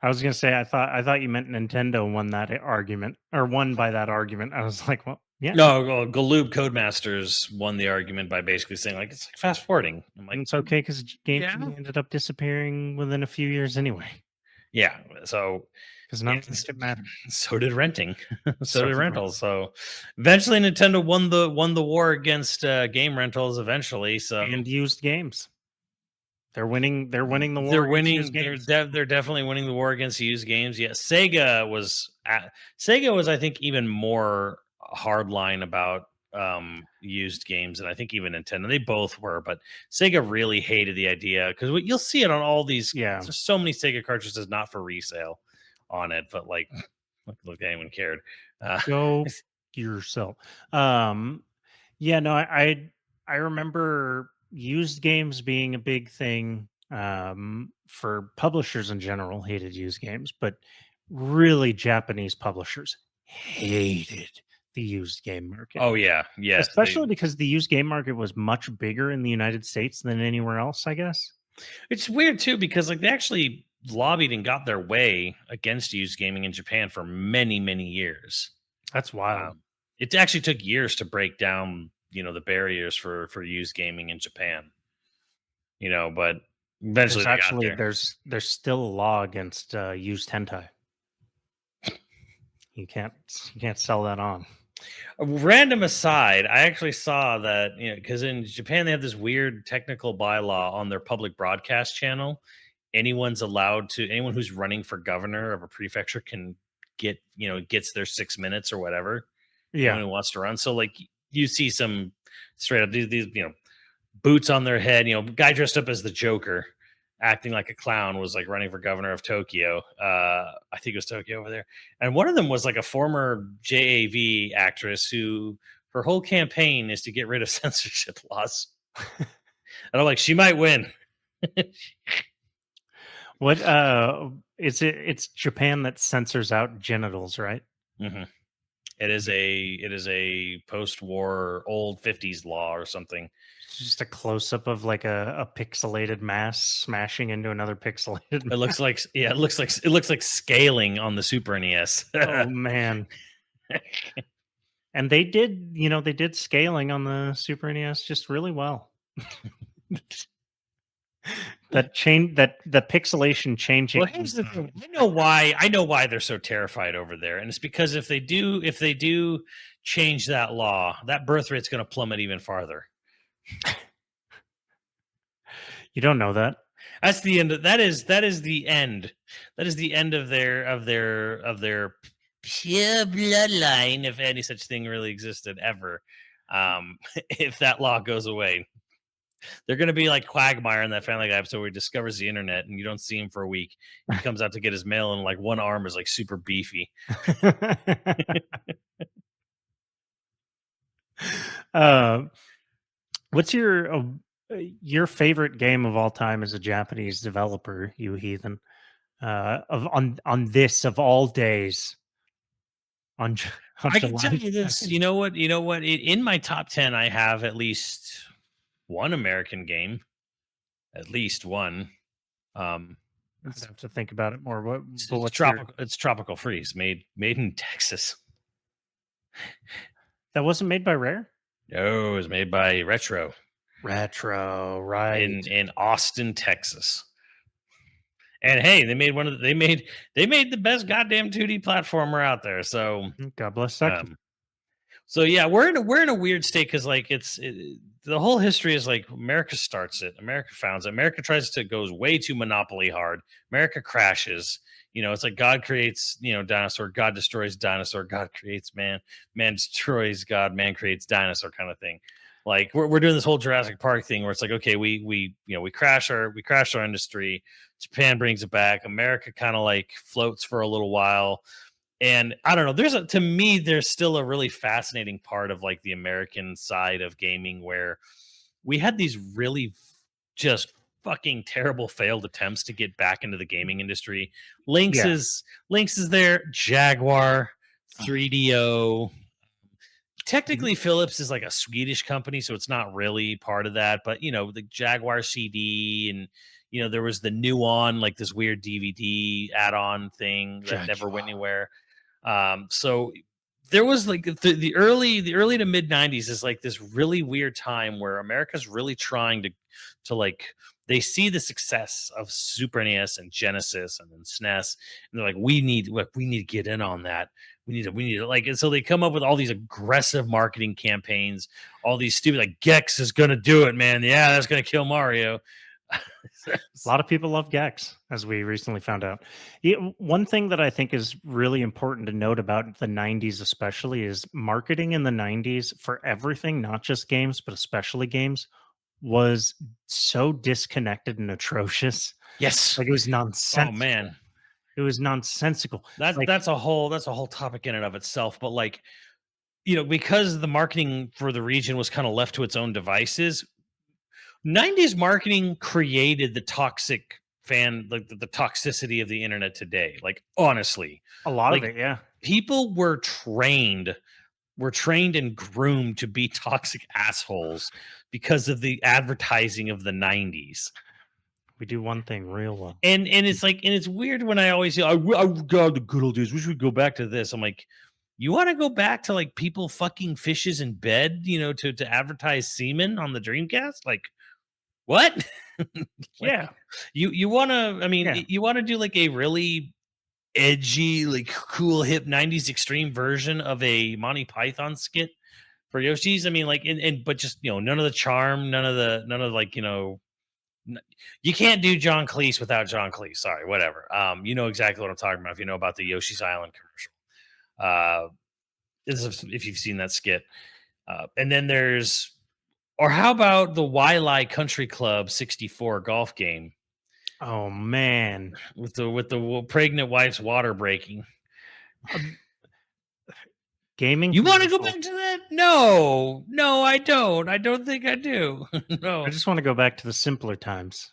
I was gonna say I thought you meant Nintendo won that argument or won by that argument. I was like, well, yeah, no, Galoob Codemasters won the argument by basically saying like it's like fast forwarding. I'm like, it's okay because Game yeah. Genie ended up disappearing within a few years anyway. Yeah, so Because none of this shit mattered. so did renting, so So did did rentals. So eventually, Nintendo won the war against game rentals. Eventually, so And used games. They're winning. They're winning the war. they're against winning. used games. They're definitely winning the war against used games. Yeah, Sega was I think even more hardline about used games, and I think even Nintendo, they both were, but Sega really hated the idea because you'll see it on all these. Yeah. There's so many Sega cartridges not for resale on it, but like, look, anyone cared. Go yourself. Yeah, no, I remember used games being a big thing. For publishers in general, hated used games, but really Japanese publishers hated the used game market. Oh yeah, yes. Especially because the used game market was much bigger in the United States than anywhere else, I guess. It's weird too because like they actually lobbied and got their way against used gaming in Japan for many, many years. That's wild. It actually took years to break down, the barriers for used gaming in Japan. But eventually they got there. There's still a law against used hentai. You can't sell that on. A random aside, I actually saw that, because in Japan they have this weird technical bylaw on their public broadcast channel. Anyone who's running for governor of a prefecture can gets their 6 minutes or whatever. Yeah. Anyone who wants to run. So like you see some straight up these boots on their head, guy dressed up as the Joker, acting like a clown, was like running for governor of Tokyo. I think it was Tokyo over there. And one of them was like a former JAV actress who her whole campaign is to get rid of censorship laws. And I'm like, she might win. What it's Japan that censors out genitals, right? Mm-hmm. It is a post-war old 50s law or something. It's just a close-up of like a pixelated mass smashing into another pixelated mass. It looks like scaling on the Super NES. Oh man. And they did scaling on the Super NES just really well. The pixelation changing. Well, here's the thing. I know why they're so terrified over there, and it's because if they do change that law, that birth rate's going to plummet even farther. You don't know that. That's the end. That is the end. That is the end of their pure bloodline, if any such thing really existed ever. If that law goes away. They're going to be like Quagmire in that Family Guy episode where he discovers the internet and you don't see him for a week. He comes out to get his mail and like one arm is like super beefy. What's your favorite game of all time as a Japanese developer, you heathen? On this of all days. I can tell you this. You know what? In my top 10, I have at least one American game, at least one. I have to think about it more. It's Tropical Freeze, made in Texas. That wasn't made by Rare? No, it was made by Retro, right? In Austin, Texas. And hey, they made the best goddamn 2D platformer out there. So God bless that. So yeah, we're in a weird state because like the whole history is like America starts it, America founds it, America goes way too monopoly hard. America crashes. It's like God creates, dinosaur, God destroys dinosaur, God creates man, man destroys God, man creates dinosaur kind of thing. Like we're doing this whole Jurassic Park thing where it's like, okay, we crash our industry. Japan brings it back. America kind of like floats for a little while. And I don't know, to me, there's still a really fascinating part of like the American side of gaming where we had these really just fucking terrible failed attempts to get back into the gaming industry. Lynx is there, Jaguar, 3DO. Technically, Philips is like a Swedish company, so it's not really part of that. But the Jaguar CD and there was the Nuon, like this weird DVD add-on thing that never went anywhere. So there was like the early to mid 90s is like this really weird time where America's really trying to like, they see the success of Super NES and Genesis and then SNES, and they're like, we need to get in on that. We need to like, and so they come up with all these aggressive marketing campaigns, all these stupid like Gex is gonna do it, man. Yeah, that's gonna kill Mario. A lot of people love Gex, as we recently found out. One thing that I think is really important to note about the 90s, especially, is marketing in the 90s for everything, not just games, but especially games, was so disconnected and atrocious. Yes. Like it was Oh nonsensical. man, It was nonsensical. that's Like that's a whole topic in and of itself. But like, because the marketing for the region was kind of left to its own devices, 90s marketing created the toxic like the toxicity of the internet today. Like honestly, a lot of like it, yeah. people were trained and groomed to be toxic assholes because of the advertising of the 90s. We do one thing real well. And it's like, and it's weird when I always say, God, the good old days, we should go back to this. I'm like, you want to go back to like people fucking fishes in bed, to advertise semen on the Dreamcast? Like, what? Like, Yeah, you want to, I mean, yeah. you want to do like a really edgy, like cool, hip 90s extreme version of a Monty Python skit for Yoshi's? I mean, like, but just, none of the charm, none of like, you can't do John Cleese without John Cleese. Sorry, whatever. You know exactly what I'm talking about if you know about the Yoshi's Island commercial. If you've seen that skit. And then or how about the Waialae Country Club 64 golf game Oh man. with the pregnant wife's water breaking? Um, Gaming You want to go commercial. back to that? No, I don't. I don't think I do. I No. just want to go back to the simpler times,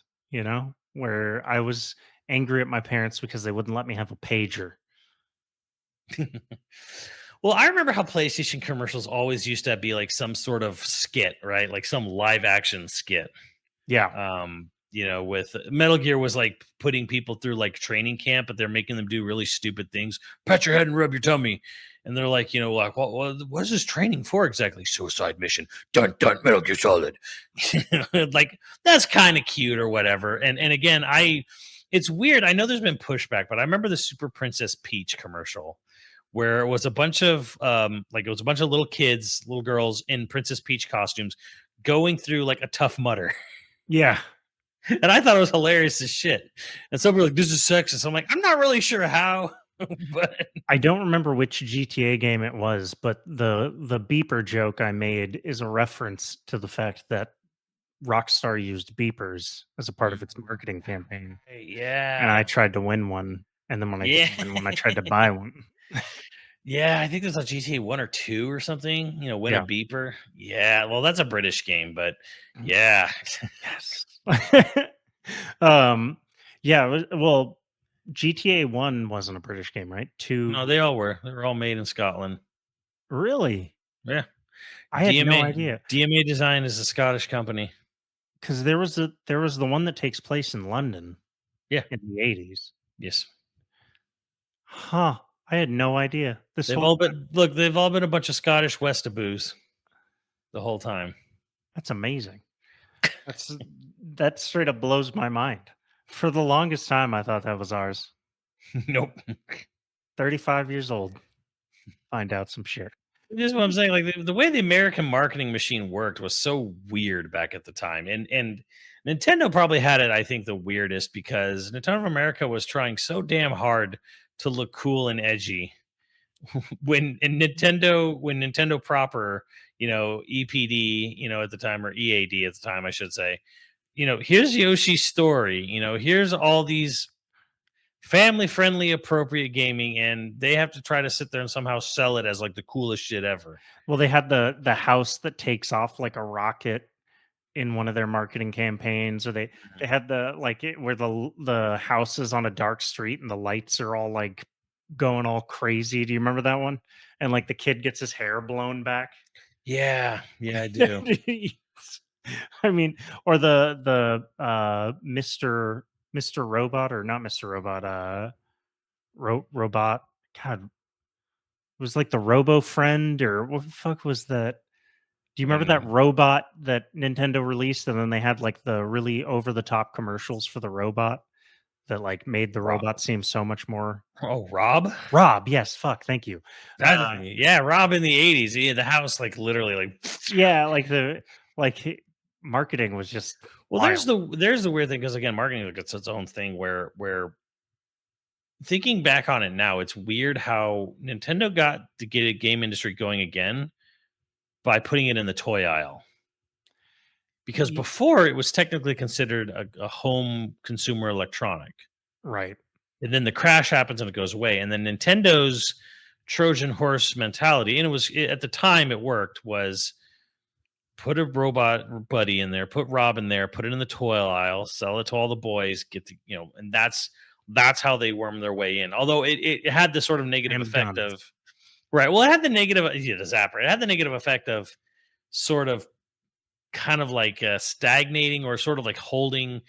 where I was angry at my parents because they wouldn't let me have a pager. Well, I remember how PlayStation commercials always used to be like some sort of skit, right? Like some live action skit. Yeah. With Metal Gear was like putting people through like training camp, but they're making them do really stupid things. Pat your head and rub your tummy. And they're like, like, what is this training for exactly? Suicide mission. Dun dun, Metal Gear Solid. Like that's kind of cute or whatever. And again, it's weird. I know there's been pushback, but I remember the Super Princess Peach commercial where it was a bunch of little kids, little girls in Princess Peach costumes going through like a Tough Mudder. Yeah. And I thought it was hilarious as shit. And some people were like, this is sexist. I'm like, I'm not really sure how, but I don't remember which GTA game it was, but the beeper joke I made is a reference to the fact that Rockstar used beepers as a part of its marketing campaign. And I yeah. tried to win one. And then when I Yeah. didn't win one, I tried to buy one. Yeah, I think there's a GTA 1 or 2 or something, win a Yeah. beeper. Yeah, well, that's a British game, but Mm. yeah. Yes. Yeah, well, GTA 1 wasn't a British game, right? 2. No, they all were. They were all made in Scotland. Really? Yeah. I had no idea. DMA Design is a Scottish company. Because there was the one that takes place in London Yeah. in the 80s. Yes. Huh. I had no idea. They've all been a bunch of Scottish Westaboos the whole time. That's amazing. That straight up blows my mind. For the longest time, I thought that was ours. Nope. 35 years old. Find out some shit. This is what I'm saying. Like the way the American marketing machine worked was so weird back at the time, and Nintendo probably had it. I think the weirdest because Nintendo of America was trying so damn hard to look cool and edgy. when Nintendo proper, EPD, at the time, or EAD at the time, I should say. Here's Yoshi's story. Here's all these family friendly appropriate gaming, and they have to try to sit there and somehow sell it as like the coolest shit ever. Well, they had the house that takes off like a rocket in one of their marketing campaigns, or they had where the house is on a dark street and the lights are all like going all crazy. Do you remember that one? And like the kid gets his hair blown back. Yeah, I do. I mean, or the Mr. Robot, or not Mr. Robot, Robot. God, it was like the Robo Friend, or what the fuck was that? Do you I don't remember that know. robot that Nintendo released, and then they had like the really over the top commercials for the robot that like made the Rob. robot seem so much more. Oh, Rob. Yes, fuck, thank you. Yeah, Rob in the 80s. Yeah, the house like literally like Yeah, marketing was just Well, there's the weird thing because again, marketing gets its own thing where thinking back on it now, it's weird how Nintendo got to get a game industry going again by putting it in the toy aisle. Because before it was technically considered a home consumer electronic. Right. And then the crash happens and it goes away. And then Nintendo's Trojan horse mentality, and it was at the time it worked, was put a robot buddy in there, put Rob in there, put it in the toy aisle, sell it to all the boys, and that's how they worm their way in. Although it had the sort of negative effect of right. Well, it had the negative, the zapper. It had the negative effect of sort of kind of like stagnating or sort of like holding,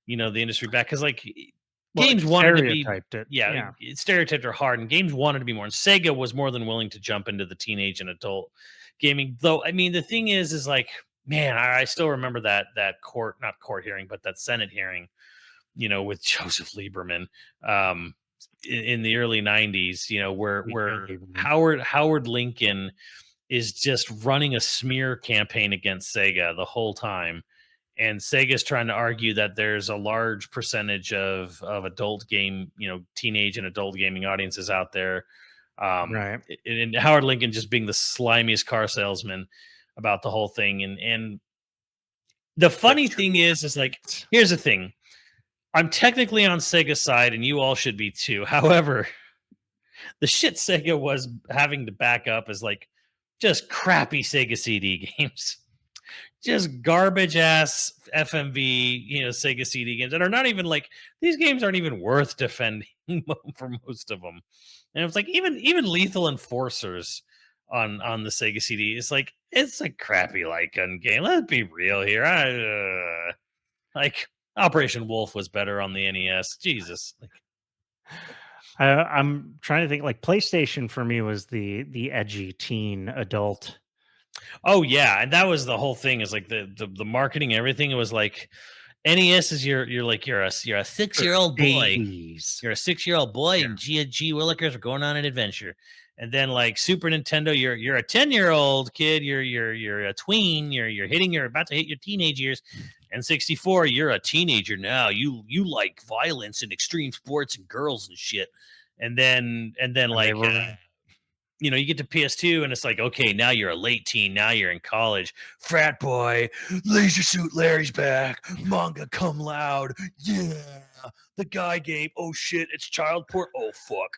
the industry back because games wanted to be it stereotyped are hard, and games wanted to be more. And Sega was more than willing to jump into the teenage and adult gaming. Though, I mean, the thing is like, man, I still remember that not court hearing, but that Senate hearing, with Joseph Lieberman, in the early '90s, where Howard Lincoln is just running a smear campaign against Sega the whole time. And Sega's trying to argue that there's a large percentage of adult game, teenage and adult gaming audiences out there. Right. And Howard Lincoln just being the slimiest car salesman about the whole thing. And the funny thing is like, here's the thing. I'm technically on Sega's side and you all should be too. However, the shit Sega was having to back up is like just crappy Sega CD games. Just garbage ass FMV, Sega CD games that are not even like, these games aren't even worth defending for most of them. And it's like even Lethal Enforcers on the Sega CD, it's a crappy light gun game. Let's be real here. Like Operation Wolf was better on the NES. Jesus. I'm trying to think. Like PlayStation for me was the edgy teen adult. Oh yeah, and that was the whole thing. Is like the marketing, everything. It was like NES is you're a 6-year-old boy. You're a 6-year-old boy, and G Willikers are going on an adventure. And then like Super Nintendo, you're a 10-year-old kid. You're a tween. You're about to hit your teenage years. And 64, you're a teenager now. You like violence and extreme sports and girls and shit. And then like. You get to PS2 and it's like, okay, now you're a late teen. Now you're in college. Frat boy, Leisure Suit Larry's back. Manga cum laude. Yeah. The guy game. Oh shit, it's child porn. Oh fuck.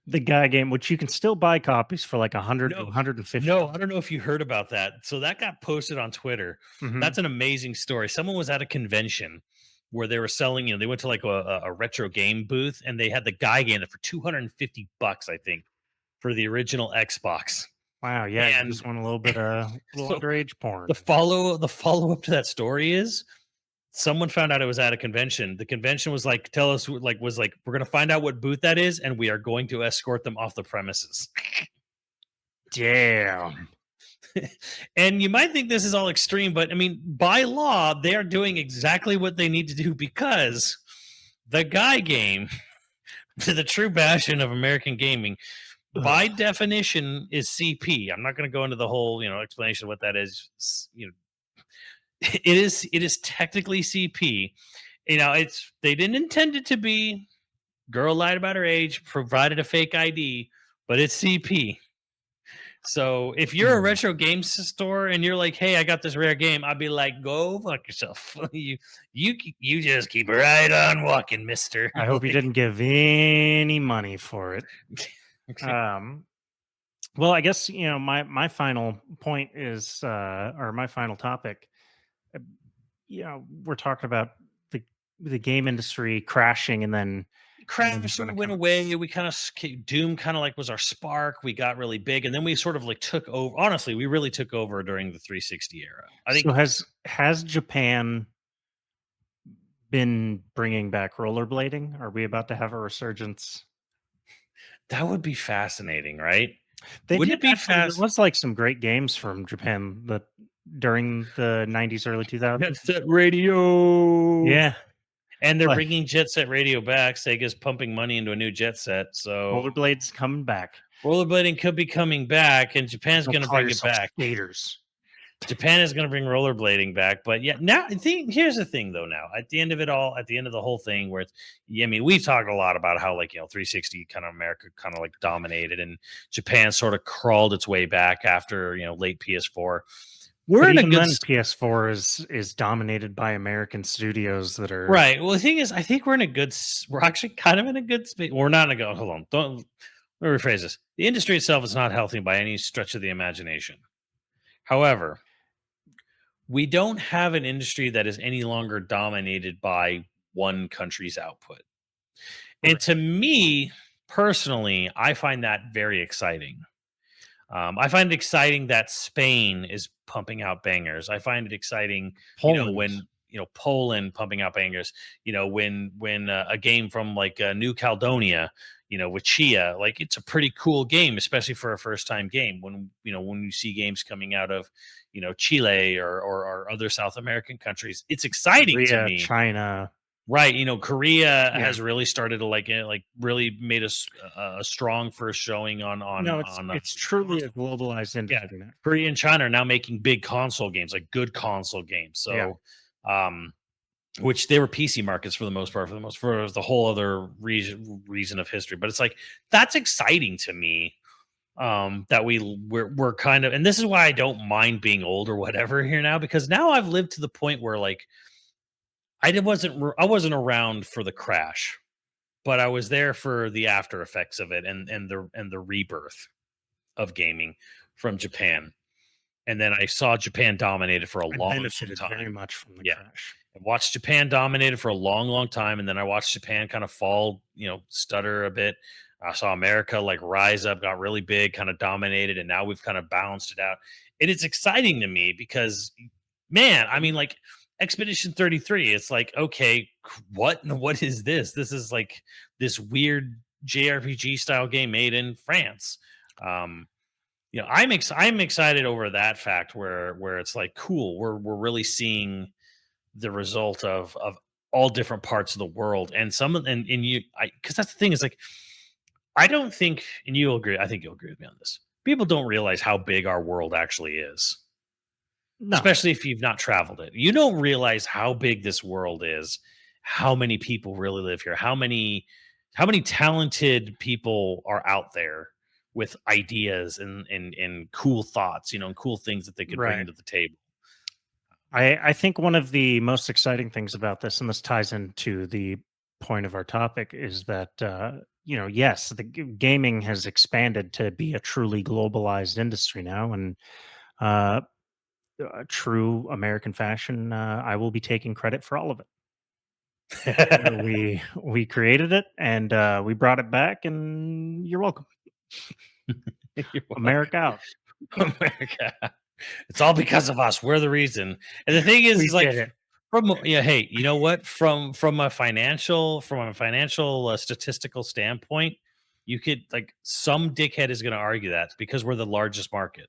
The guy game, which you can still buy copies for like 100 to 150. No, I don't know if you heard about that. So that got posted on Twitter. Mm-hmm. That's an amazing story. Someone was at a convention where they were selling, they went to like a retro game booth and they had the guy game for $250, I think, for the original Xbox. Wow, yeah, and you just want a little bit of underage porn. The follow up to that story is someone found out it was at a convention. The convention was like, we're going to find out what booth that is, and we are going to escort them off the premises. Damn. And you might think this is all extreme, but I mean, by law, they are doing exactly what they need to do because the guy game, the true bastion of American gaming, by definition is CP. I'm not going to go into the whole, explanation of what that is. It is technically CP. They didn't intend it to be. Girl lied about her age, provided a fake ID, but it's CP. So if you're a retro games store and you're like, hey, I got this rare game, I'd be like, go fuck yourself. you just keep right on walking, mister. I hope you didn't give any money for it. Well, I guess my final point is, or my final topic. We're talking about the game industry crashing, and then crashed and went away. We kind of Doom kind of like was our spark. We got really big, and then we sort of like took over. Honestly, we really took over during the 360 era. I think. So has Japan been bringing back rollerblading? Are we about to have a resurgence? That would be fascinating, right? Wouldn't it be fast? There was like some great games from Japan during the 90s, early 2000s. Jet Set Radio. Yeah. And they're bringing Jet Set Radio back. Sega's pumping money into a new Jet Set. So rollerblades coming back. Rollerblading could be coming back, and Japan's going to bring it back. Skaters. Japan is going to bring rollerblading back, but yeah, now I think here's the thing though. Now, at the end of it all, at the end of the whole thing, where it's, yeah, I mean, we've talked a lot about how 360 kind of America kind of like dominated, and Japan sort of crawled its way back after late PS4. We're But in a even good then, PS4 is dominated by American studios that are right. Well, the thing is, I think we're in a we're actually kind of in a good space. We're not in a good. Hold on, don't let me rephrase this. The industry itself is not healthy by any stretch of the imagination. However, we don't have an industry that is any longer dominated by one country's output. And to me personally, I find that very exciting. I find it exciting that Spain is pumping out bangers. I find it exciting, Poland. when Poland pumping out bangers. When a game from like New Caledonia, with Chia, like it's a pretty cool game, especially for a first time game. When you see games coming out of Chile or other South American countries, it's exciting to Korea, me. China. Right, Korea Yeah. has really started to really made a strong first showing on No, on it's truly a globalized industry now. Korea and China are now making big console games, like good console games. So, which they were PC markets for the most part, for the whole other reason of history. But it's like that's exciting to me. That we're kind of, and this is why I don't mind being old or whatever here now, because now I've lived to the point where like I wasn't around for the crash, but I was there for the after effects of it and the rebirth of gaming from Japan. And then I saw Japan dominated for a I long benefited very time. much from the Yeah. crash. I watched Japan dominated for a long, long time, and then I watched Japan kind of fall, stutter a bit. I saw America like rise up, got really big, kind of dominated, and now we've kind of balanced it out. And it's exciting to me because, man, I mean, like Expedition 33, it's like, okay, what is this? This is like this weird JRPG style game made in France. I'm excited over that fact where it's like cool. We're really seeing the result of all different parts of the world, and some of and you I because that's the thing is like I don't think, and you'll agree, I think you'll agree with me on this. People don't realize how big our world actually is, No, especially if you've not traveled it. You don't realize how big this world is, how many people really live here, how many talented people are out there with ideas and cool thoughts, and cool things that they could bring right. to the table. I think one of the most exciting things about this, and this ties into the point of our topic, is that yes, the gaming has expanded to be a truly globalized industry now, and uh, true American fashion, I will be taking credit for all of it. We created it, and we brought it back, and you're welcome. You're welcome. America out. America. It's all because of us. We're the reason. And the thing is, We is like did it. hey, you know what? From a financial statistical standpoint, you could like some dickhead is going to argue that because we're the largest market,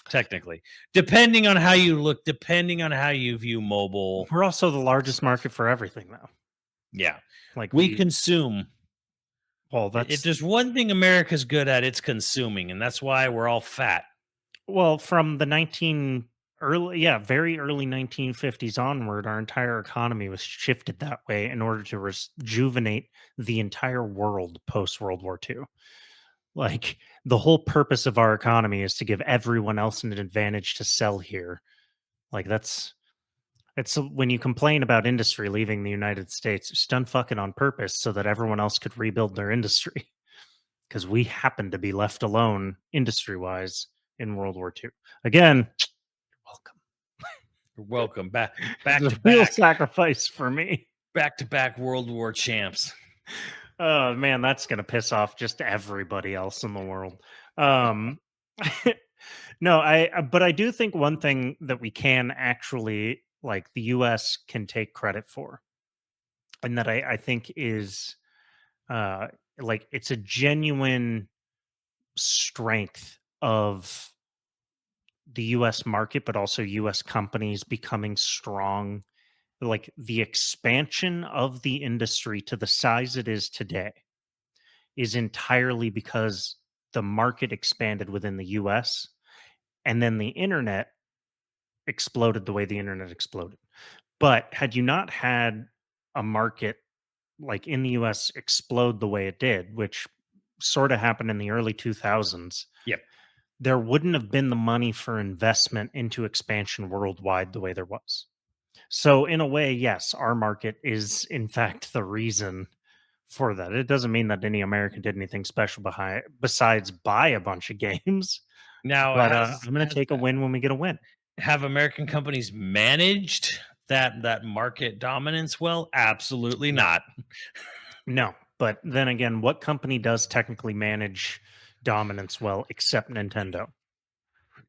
technically. Depending on how you look, depending on how you view mobile. We're also the largest market for everything, though. Yeah. Like We consume. well, If that's there's one thing America's good at, it's consuming, and that's why we're all fat. well from the very early 1950s onward, our entire economy was shifted that way in order to rejuvenate the entire world post World War II. Like the whole purpose of our economy is to give everyone else an advantage to sell here. Like it's when you complain about industry leaving the United States, it's done fucking on purpose so that everyone else could rebuild their industry. Because we happen to be left alone industry wise in World War II. Again, welcome. You're welcome back It's to a real back. sacrifice for me. Back to back World War champs. Oh man, that's gonna piss off just everybody else in the world. Um, no, but I do think one thing that we can actually like the U.S. can take credit for, and that I think is uh like it's a genuine strength of the US market, but also US companies becoming strong. Like the expansion of the industry to the size it is today is entirely because the market expanded within the US, and then the internet exploded the way the internet exploded. But had you not had a market like in the US explode the way it did, which sort of happened in the early 2000s, Yep. there wouldn't have been the money for investment into expansion worldwide the way there was. So, in a way, yes, our market is in fact the reason for that. It doesn't mean that any American did anything special behind besides buy a bunch of games, Now, but I'm going to has take a win when we get a win. have American companies managed that market dominance well? Absolutely No, not. no. But then again, what company does technically manage dominance well except Nintendo?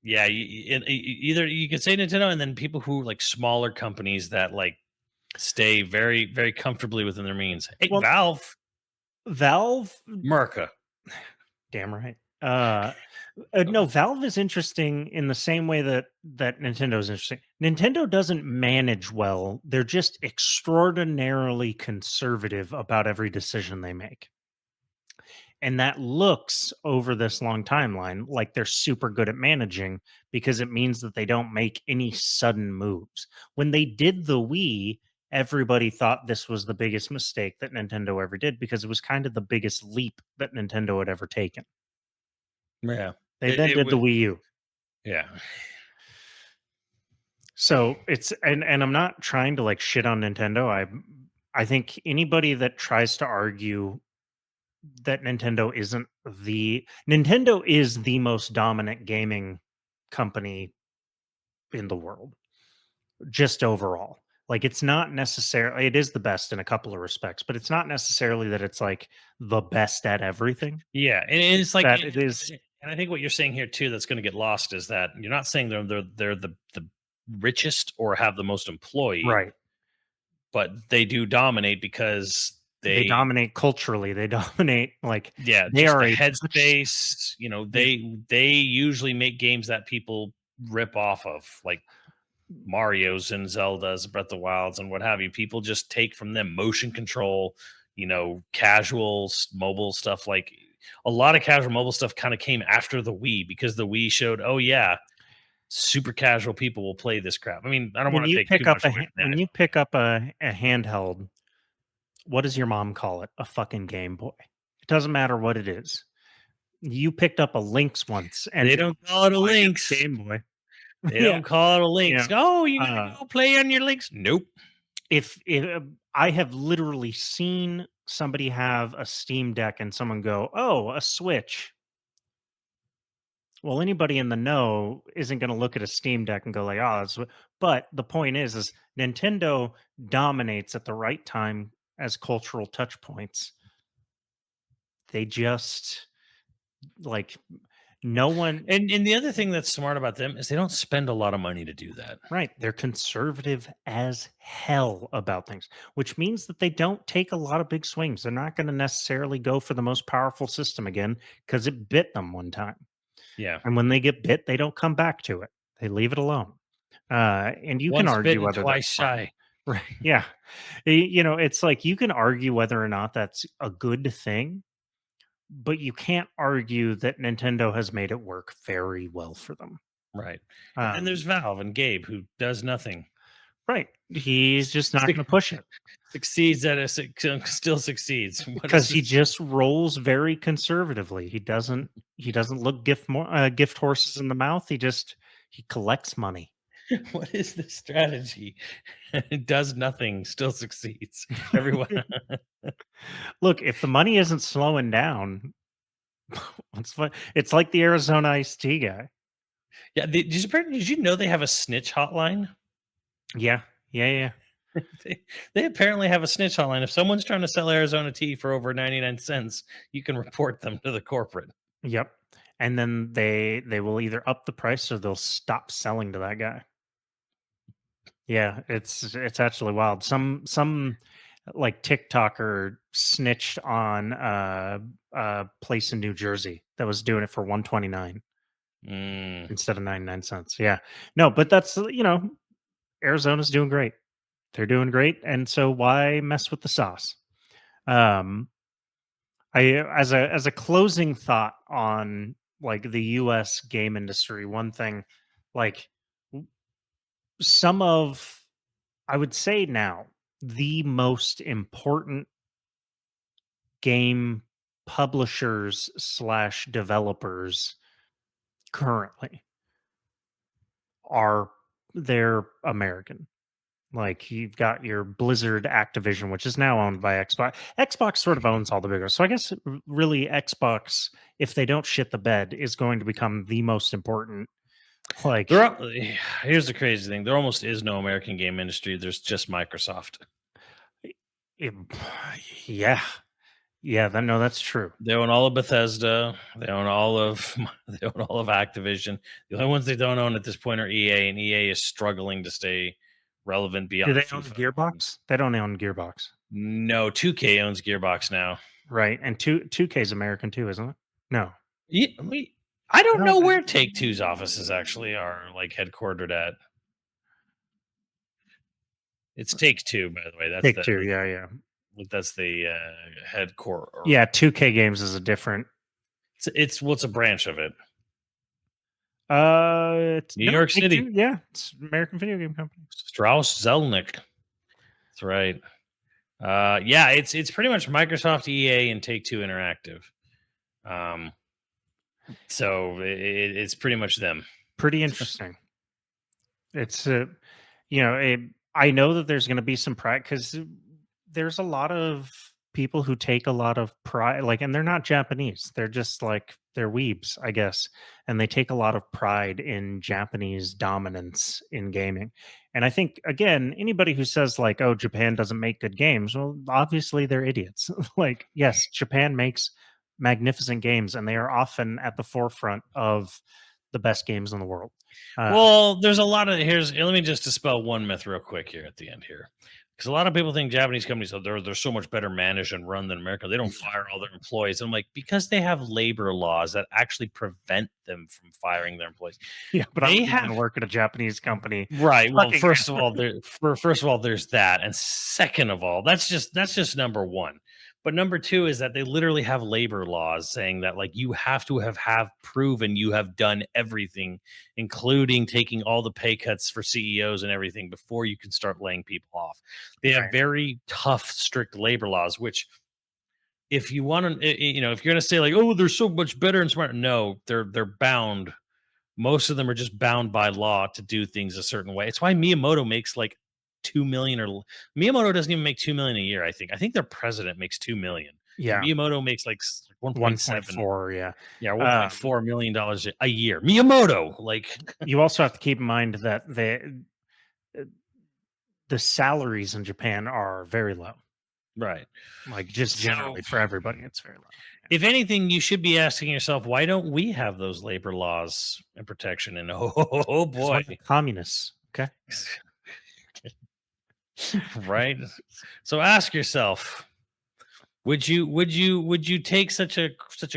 Yeah, either you could say Nintendo, and then people who like smaller companies that like stay very very comfortably within their means. Hey, Well, Valve, Valve, Murica. damn right. No, Valve is interesting in the same way that Nintendo is interesting. Nintendo doesn't manage well. They're just extraordinarily conservative about every decision they make. And that looks over this long timeline like they're super good at managing because it means that they don't make any sudden moves. When they did the Wii, everybody thought this was the biggest mistake that Nintendo ever did because it was kind of the biggest leap that Nintendo had ever taken. Yeah, They then it did the was. Wii U. Yeah, So it's and I'm not trying to like shit on Nintendo. I think anybody that tries to argue that Nintendo is the most dominant gaming company in the world, just overall. Like it's not necessarily it is the best in a couple of respects, but it's not necessarily that it's like the best at everything. yeah, and it's It's like, that it is and I think what you're saying here too that's going to get lost is that you're not saying they're the richest or have the most employee, right. but they do dominate because They they, dominate culturally. They dominate like yeah, they just are the a touch. headspace. You know, Yeah. they usually make games that people rip off of, like Mario's and Zelda's, Breath of the Wilds, and what have you. People just take from them motion control, casual mobile stuff. Like a lot of casual mobile stuff kind of came after the Wii because the Wii showed, oh yeah, super casual people will play this crap. I mean, I don't want to take too much away from When that. you pick up a handheld, what does your mom call it? A fucking Game Boy. It doesn't matter what it is. You picked up a Lynx once, They and don't call it a oh, I get the Lynx. Game Boy. They Yeah, don't call it a yeah. Lynx. Oh, you're gonna Uh, go play on your Lynx? Nope. if I have literally seen somebody have a Steam Deck and someone go, "Oh, a Switch." Well, anybody in the know isn't going to look at a Steam Deck and go like, "Oh, that's." But the point is Nintendo dominates at the right time as cultural touch points. They just like no one. And the other thing that's smart about them is they don't spend a lot of money to do that. Right. They're conservative as hell about things, which means that they don't take a lot of big swings. They're not going to necessarily go for the most powerful system again because it bit them one time. Yeah. And when they get bit, they don't come back to it. They leave it alone. And you can Once argue bitten, whether that's twice smart. shy. Right. Yeah. It's like you can argue whether or not that's a good thing, but you can't argue that Nintendo has made it work very well for them. Right. And then there's Um, Valve and Gabe who does nothing. right. He's just not Suc- going to push it. Succeeds at still succeeds. What Because is he this? just rolls very conservatively. He doesn't look gift horses in the mouth. He collects money. What is the strategy? It does nothing, still succeeds. Everyone. Look, if the money isn't slowing down, it's like the Arizona iced tea guy. Yeah. Did you know they have a snitch hotline? Yeah, yeah, yeah. They apparently have a snitch hotline. If someone's trying to sell Arizona tea for over 99 cents, you can report them to the corporate. Yep. And then they will either up the price or they'll stop selling to that guy. Yeah, it's actually wild. Some like TikToker snitched on a place in New Jersey that was doing it for 129 Mm. instead of 99 cents. Yeah. No, but that's Arizona's doing great. They're doing great, and so why mess with the sauce? Um I as a closing thought on like the US game industry, one thing like some of, I would say now, the most important game publishers slash developers currently are they're American. Like you've got your Blizzard Activision, which is now owned by Xbox. Xbox sort of owns all the bigger. So I guess really Xbox, if they don't shit the bed, is going to become the most important. Like Here's the crazy thing: there almost is no American game industry. There's just Microsoft. it- yeah. Yeah, no, that's true. They own all of Bethesda. They own all of they own all of Activision. The only ones they don't own at this point are EA, and EA is struggling to stay relevant Do beyond they own FIFA. Gearbox? They don't own Gearbox. No, 2K owns Gearbox now. Right. And 2K is American too, isn't it? No. Yeah, I don't No, know but- where Take Two's offices actually are like headquartered at. It's Take Two, by the way. That's Take the, Two, yeah. That's the headquarter. Yeah, 2K Games is a different. It's a branch of it. It's New York City. Take-Two, yeah, it's American Video Game Company. Strauss Zelnick. That's right. Yeah, it's pretty much Microsoft, EA, and Take Two Interactive. So it's pretty much them. Pretty interesting. It's I know that there's going to be some pride because there's a lot of people who take a lot of pride, like, and they're not Japanese. They're just like they're weebs, I guess, and they take a lot of pride in Japanese dominance in gaming. And I think again, anybody who says like, "Oh, Japan doesn't make good games," well, obviously they're idiots. Like, yes, Japan makes magnificent games, and they are often at the forefront of the best games in the world. Well, there's a lot of let me just dispel one myth real quick here at the end here. Because a lot of people think Japanese companies they're so much better managed and run than America. They don't fire all their employees. And I'm like, because they have labor laws that actually prevent them from firing their employees. Yeah, but they I'm have going to work at a Japanese company. Right. Well, Fucking- first of all, there's that, and second of all, that's just number one. But number two is that they literally have labor laws saying that like you have to have proven you have done everything, including taking all the pay cuts for CEOs and everything before you can start laying people off. They have Right. very tough, strict labor laws, which if you want to, if you're going to say like, oh, they're so much better and smarter, no, they're bound. Most of them are just bound by law to do things a certain way. It's why Miyamoto makes like 2 million, or Miyamoto doesn't even make 2 million a year. I think their president makes 2 million. Yeah, Miyamoto makes like 1.7, 1.4. Yeah, yeah, $1.4 million a year. Miyamoto, like, you also have to keep in mind that the salaries in Japan are very low. right. Like just generally for everybody, it's very low. If anything, you should be asking yourself, why don't we have those labor laws and protection? And oh Because we're boy, not communists. Okay. right. So ask yourself, would you take such a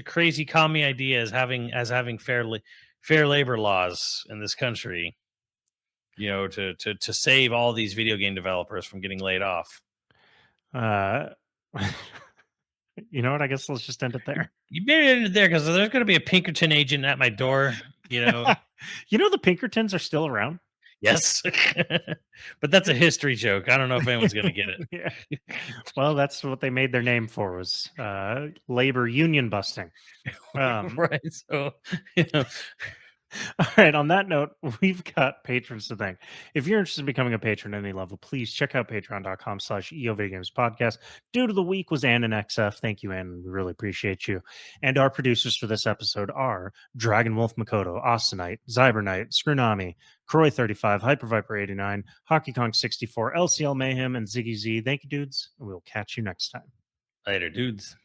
crazy commie idea as having fair labor laws in this country, to save all these video game developers from getting laid off? You know what? I guess let's just end it there. You better end it there, because there's going to be a Pinkerton agent at my door. You know, the Pinkertons are still around. Yes, but that's a history joke. I don't know if anyone's going to get it. Yeah. Well, that's what they made their name for, was labor union busting. Right. So, all right. On that note, we've got patrons to thank. If you're interested in becoming a patron at any level, please check out patreon.com/YoVideogames podcast. Due to the week was Ann and XF. Thank you, Ann. We really appreciate you. And our producers for this episode are Dragon Wolf Makoto, Austinite, Zybernite, Scrunami, Croy35, Hyperviper89, Hockey Kong 64, LCL Mayhem, and Ziggy Z. Thank you, dudes. And we'll catch you next time. later, dudes.